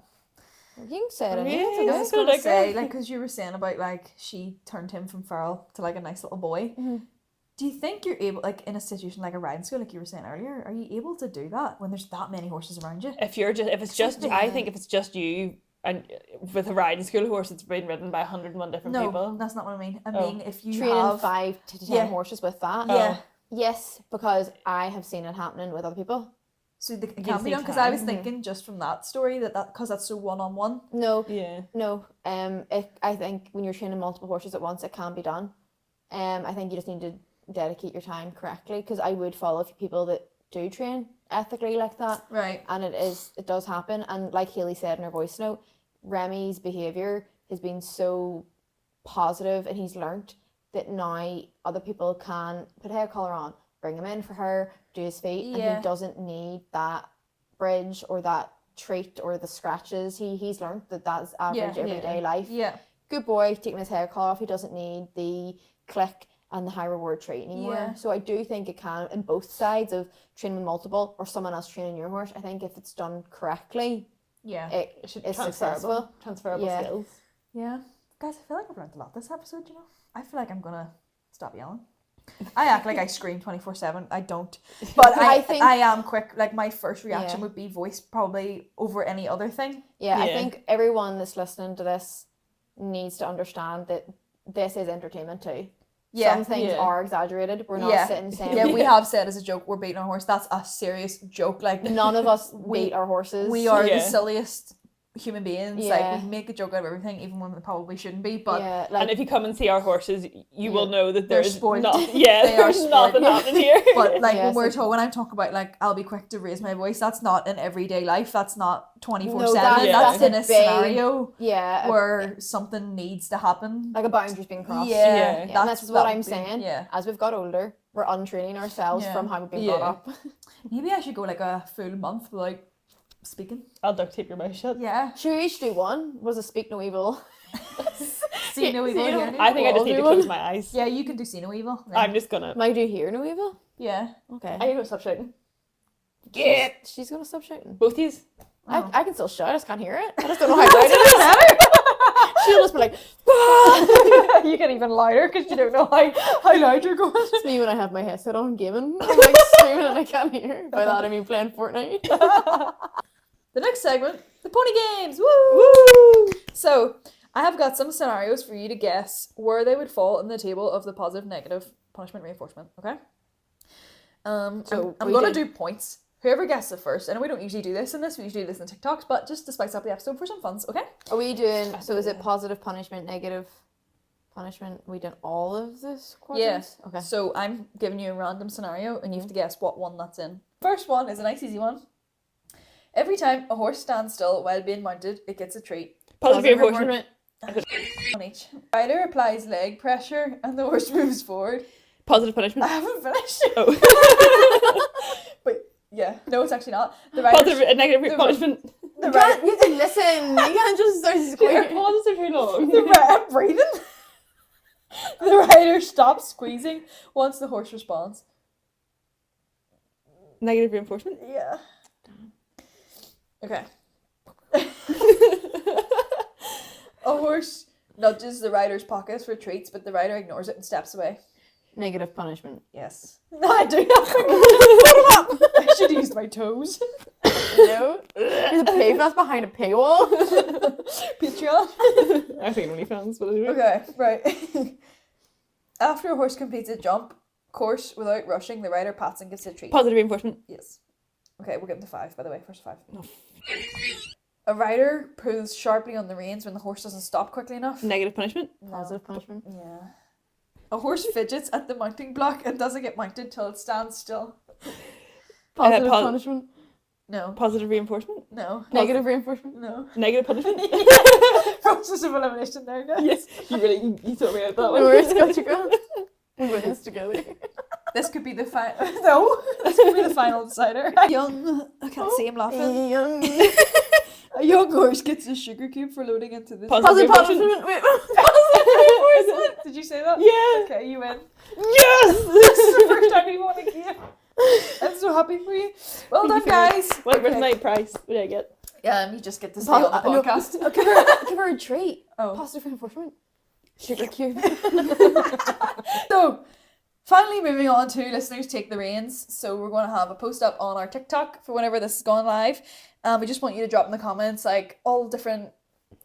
Speaker 5: You can say it in
Speaker 1: Yeah,
Speaker 5: here.
Speaker 3: I
Speaker 5: It's
Speaker 3: was
Speaker 5: okay.
Speaker 3: gonna
Speaker 1: like
Speaker 3: say,
Speaker 1: that.
Speaker 3: like, because you were saying about like she turned him from feral to like a nice little boy. Do you think you're able, like, in a situation like a riding school, like you were saying earlier, are you able to do that when there's that many horses around you?
Speaker 1: If I think if it's just you and with a riding school horse, it's been ridden by 101 different
Speaker 3: No,
Speaker 1: people.
Speaker 3: that's not what I mean. I
Speaker 1: Oh.
Speaker 3: mean, if you
Speaker 5: Training
Speaker 3: have
Speaker 5: 5 to 10
Speaker 3: Yeah.
Speaker 5: horses with that.
Speaker 3: Yeah.
Speaker 5: Yes, because I have seen it happening with other people.
Speaker 3: So it
Speaker 1: Gives
Speaker 3: can be
Speaker 1: you
Speaker 3: done, because I was
Speaker 1: time.
Speaker 3: thinking just from that story that because that's so one-on-one.
Speaker 5: No,
Speaker 1: Yeah.
Speaker 5: no. I think when you're training multiple horses at once, it can be done. I think you just need to dedicate your time correctly, because I would follow people that do train ethically like that,
Speaker 3: Right.
Speaker 5: and it does happen. And like Hayley said in her voice note, Remy's behaviour has been so positive, and he's learnt that now other people can put a hair collar on, bring him in for her, do his feet, and
Speaker 3: Yeah.
Speaker 5: he doesn't need that bridge or that treat or the scratches. He's learnt that that's average
Speaker 3: Yeah.
Speaker 5: everyday life.
Speaker 3: Yeah.
Speaker 5: Good boy, taking his hair collar off. He doesn't need the click and the high reward treat anymore.
Speaker 3: Yeah.
Speaker 5: So I do think it can, in both sides of training multiple or someone else training your horse, I think if it's done correctly,
Speaker 3: Yeah.
Speaker 5: it
Speaker 1: It should
Speaker 5: is
Speaker 1: transferable
Speaker 5: successful. Yeah.
Speaker 1: skills.
Speaker 3: Yeah. Guys, I feel like I've learned a lot this episode, you know? I feel like I'm gonna stop yelling. I act like I scream 24/7. I don't. But I
Speaker 5: think-
Speaker 3: I am quick. Like, my first reaction
Speaker 5: Yeah.
Speaker 3: would be voice probably over any other thing.
Speaker 5: Yeah, I
Speaker 1: Yeah.
Speaker 5: think everyone that's listening to this needs to understand that this is entertainment too.
Speaker 3: Yeah.
Speaker 5: Some things
Speaker 1: Yeah.
Speaker 5: are exaggerated. We're not
Speaker 3: Yeah.
Speaker 5: sitting saying
Speaker 3: Yeah, we have said as a joke, we're beating our horse. That's a serious joke. Like,
Speaker 5: none of us
Speaker 3: We-
Speaker 5: beat our horses.
Speaker 3: we are
Speaker 1: Yeah.
Speaker 3: the silliest human beings.
Speaker 5: Yeah.
Speaker 3: Like, we make a joke out of everything, even when we probably shouldn't be. But
Speaker 5: yeah,
Speaker 1: And
Speaker 5: like
Speaker 1: if you come and see our horses, you will know that
Speaker 3: They're
Speaker 1: there's
Speaker 3: spoiled.
Speaker 1: not.
Speaker 3: They
Speaker 1: Yeah,
Speaker 3: are
Speaker 1: there's nothing
Speaker 3: spoiled.
Speaker 1: happening here.
Speaker 3: but like
Speaker 5: Yeah,
Speaker 3: when I'm talking about like I'll be quick to raise my voice, that's not in everyday life. That's not 24/7.
Speaker 5: No,
Speaker 1: that's
Speaker 3: That's in a
Speaker 5: a big-
Speaker 3: scenario
Speaker 5: yeah,
Speaker 3: where something needs to happen.
Speaker 5: like a boundary's being crossed.
Speaker 3: Yeah,
Speaker 1: Yeah.
Speaker 5: And that's what
Speaker 3: that
Speaker 5: I'm
Speaker 3: would be-
Speaker 5: saying.
Speaker 3: Yeah,
Speaker 5: As we've got older, we're untraining ourselves
Speaker 3: Yeah.
Speaker 5: from how we've been
Speaker 1: Yeah.
Speaker 5: brought up.
Speaker 3: maybe I should go like a full month without speaking.
Speaker 1: I'll duct tape your mouth shut.
Speaker 3: Yeah,
Speaker 5: Should we each do one? Was a speak no evil?
Speaker 3: see no evil,
Speaker 5: See no
Speaker 3: hear no
Speaker 1: I think I
Speaker 3: evil.
Speaker 1: just need to
Speaker 5: do one.
Speaker 1: close my eyes.
Speaker 3: Yeah, you can do see no evil. then.
Speaker 1: I'm just gonna.
Speaker 5: Might do hear no evil?
Speaker 3: Yeah.
Speaker 5: Okay.
Speaker 1: I can stop shouting.
Speaker 5: She's gonna stop shouting.
Speaker 1: Both these.
Speaker 3: Oh.
Speaker 5: I can still shout, I just can't hear it. I just don't know how loud it is. She'll just be like,
Speaker 3: You get even louder because you don't know how loud you're going.
Speaker 5: it's me when I have my headset on gaming. I'm like screaming and I can't hear. By that I mean playing Fortnite.
Speaker 3: The next segment, the pony games. Woo! So, I have got some scenarios for you to guess where they would fall in the table of the positive, negative, punishment, reinforcement. Okay.
Speaker 5: So
Speaker 3: I'm
Speaker 5: we
Speaker 3: gonna
Speaker 5: did-
Speaker 3: do points. Whoever guesses it first. I know we don't usually do this in this. We usually do this in TikToks, but just to spice up the episode for some funs. Okay.
Speaker 5: Are we doing, so is it positive punishment, negative punishment? We done all of this quadrants?
Speaker 3: Yeah.
Speaker 5: Okay.
Speaker 3: So I'm giving you a random scenario, and you have to guess what one that's in. First one is a nice easy one. Every time a horse stands still while being mounted, it gets a treat.
Speaker 1: Positive reinforcement.
Speaker 3: On each. Rider applies leg pressure, and the horse moves forward.
Speaker 1: Positive
Speaker 3: I
Speaker 1: punishment.
Speaker 3: haven't finished.
Speaker 1: Oh.
Speaker 3: But yeah, no, it's actually not. The rider.
Speaker 1: Positive and negative
Speaker 3: the-
Speaker 1: punishment.
Speaker 3: The
Speaker 5: You
Speaker 3: rider.
Speaker 5: can't, you have to listen. You can't just start
Speaker 1: Your
Speaker 5: squeaking.
Speaker 1: pauses are too long.
Speaker 3: I'm breathing. The rider stops squeezing once the horse responds.
Speaker 1: Negative reinforcement.
Speaker 3: Yeah. Okay. A horse nudges the rider's pockets for treats, but the rider ignores it and steps away.
Speaker 5: Negative punishment.
Speaker 3: Yes. No, I do nothing. I should have used my toes.
Speaker 5: No. There's a pig that's behind a paywall.
Speaker 3: Patreon.
Speaker 1: I think OnlyFans, but anyway.
Speaker 3: Okay, right. After a horse completes a jump course without rushing, the rider pats and gives it a treat.
Speaker 1: Positive reinforcement.
Speaker 3: Yes. Okay, we're getting to 5, by the way. First 5. A rider pulls sharply on the reins when the horse doesn't stop quickly enough.
Speaker 1: Negative punishment.
Speaker 5: Positive punishment.
Speaker 3: Yeah. A horse fidgets at the mounting block and doesn't get mounted till it stands still.
Speaker 5: Positive
Speaker 1: pos-
Speaker 5: punishment.
Speaker 3: No.
Speaker 1: Positive reinforcement.
Speaker 3: No.
Speaker 5: Negative reinforcement.
Speaker 3: No.
Speaker 1: Negative punishment.
Speaker 3: Process of elimination there, guys.
Speaker 1: Yes, you threw me out that
Speaker 5: No
Speaker 1: one.
Speaker 5: worries, got you, girl. We're in this together.
Speaker 3: This could be the final. No, this could be the final decider. I can't see him laughing. A young horse gets a sugar cube for loading into the
Speaker 1: Positive
Speaker 5: Positive.
Speaker 3: Did you say that?
Speaker 1: Yeah.
Speaker 3: Okay, you win.
Speaker 1: Yes!
Speaker 3: This is the first time you won a game. I'm so happy for you. Well done, guys.
Speaker 1: Wait, where's my prize? What did I get?
Speaker 3: You just get to stay on the podcast.
Speaker 5: Give her a treat.
Speaker 3: Oh.
Speaker 5: Positive reinforcement. Sugar cube.
Speaker 3: So, finally moving on to listeners take the reins. So we're going to have a post up on our TikTok for whenever this is gone live. We just want you to drop in the comments like all different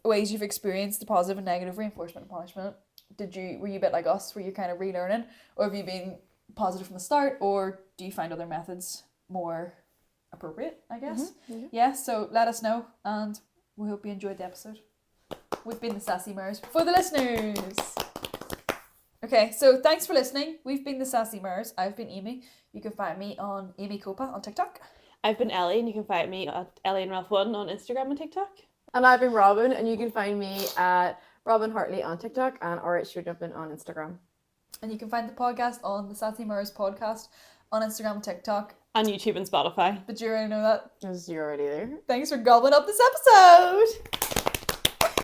Speaker 3: ways you've experienced the positive and negative reinforcement and punishment. Were you a bit like us? Were you kind of relearning, or have you been positive from the start, or do you find other methods more appropriate? I guess. Yeah. So let us know, and we hope you enjoyed the episode. We've been the Sassy Mares for the listeners. Okay, so thanks for listening. We've been the Sassy Mares. I've been Amy. You can find me on Amy Copa on TikTok.
Speaker 1: I've been Ellie, and you can find me at Ellie and Ralph1 on Instagram and TikTok.
Speaker 5: And I've been Robin, and you can find me at Robin Hartley on TikTok and RH on Instagram.
Speaker 3: And you can find the podcast on the Sassy Mares podcast on Instagram and TikTok.
Speaker 1: On YouTube and Spotify.
Speaker 3: But you already know that.
Speaker 5: Because you're already there.
Speaker 3: Thanks for gobbling up this episode.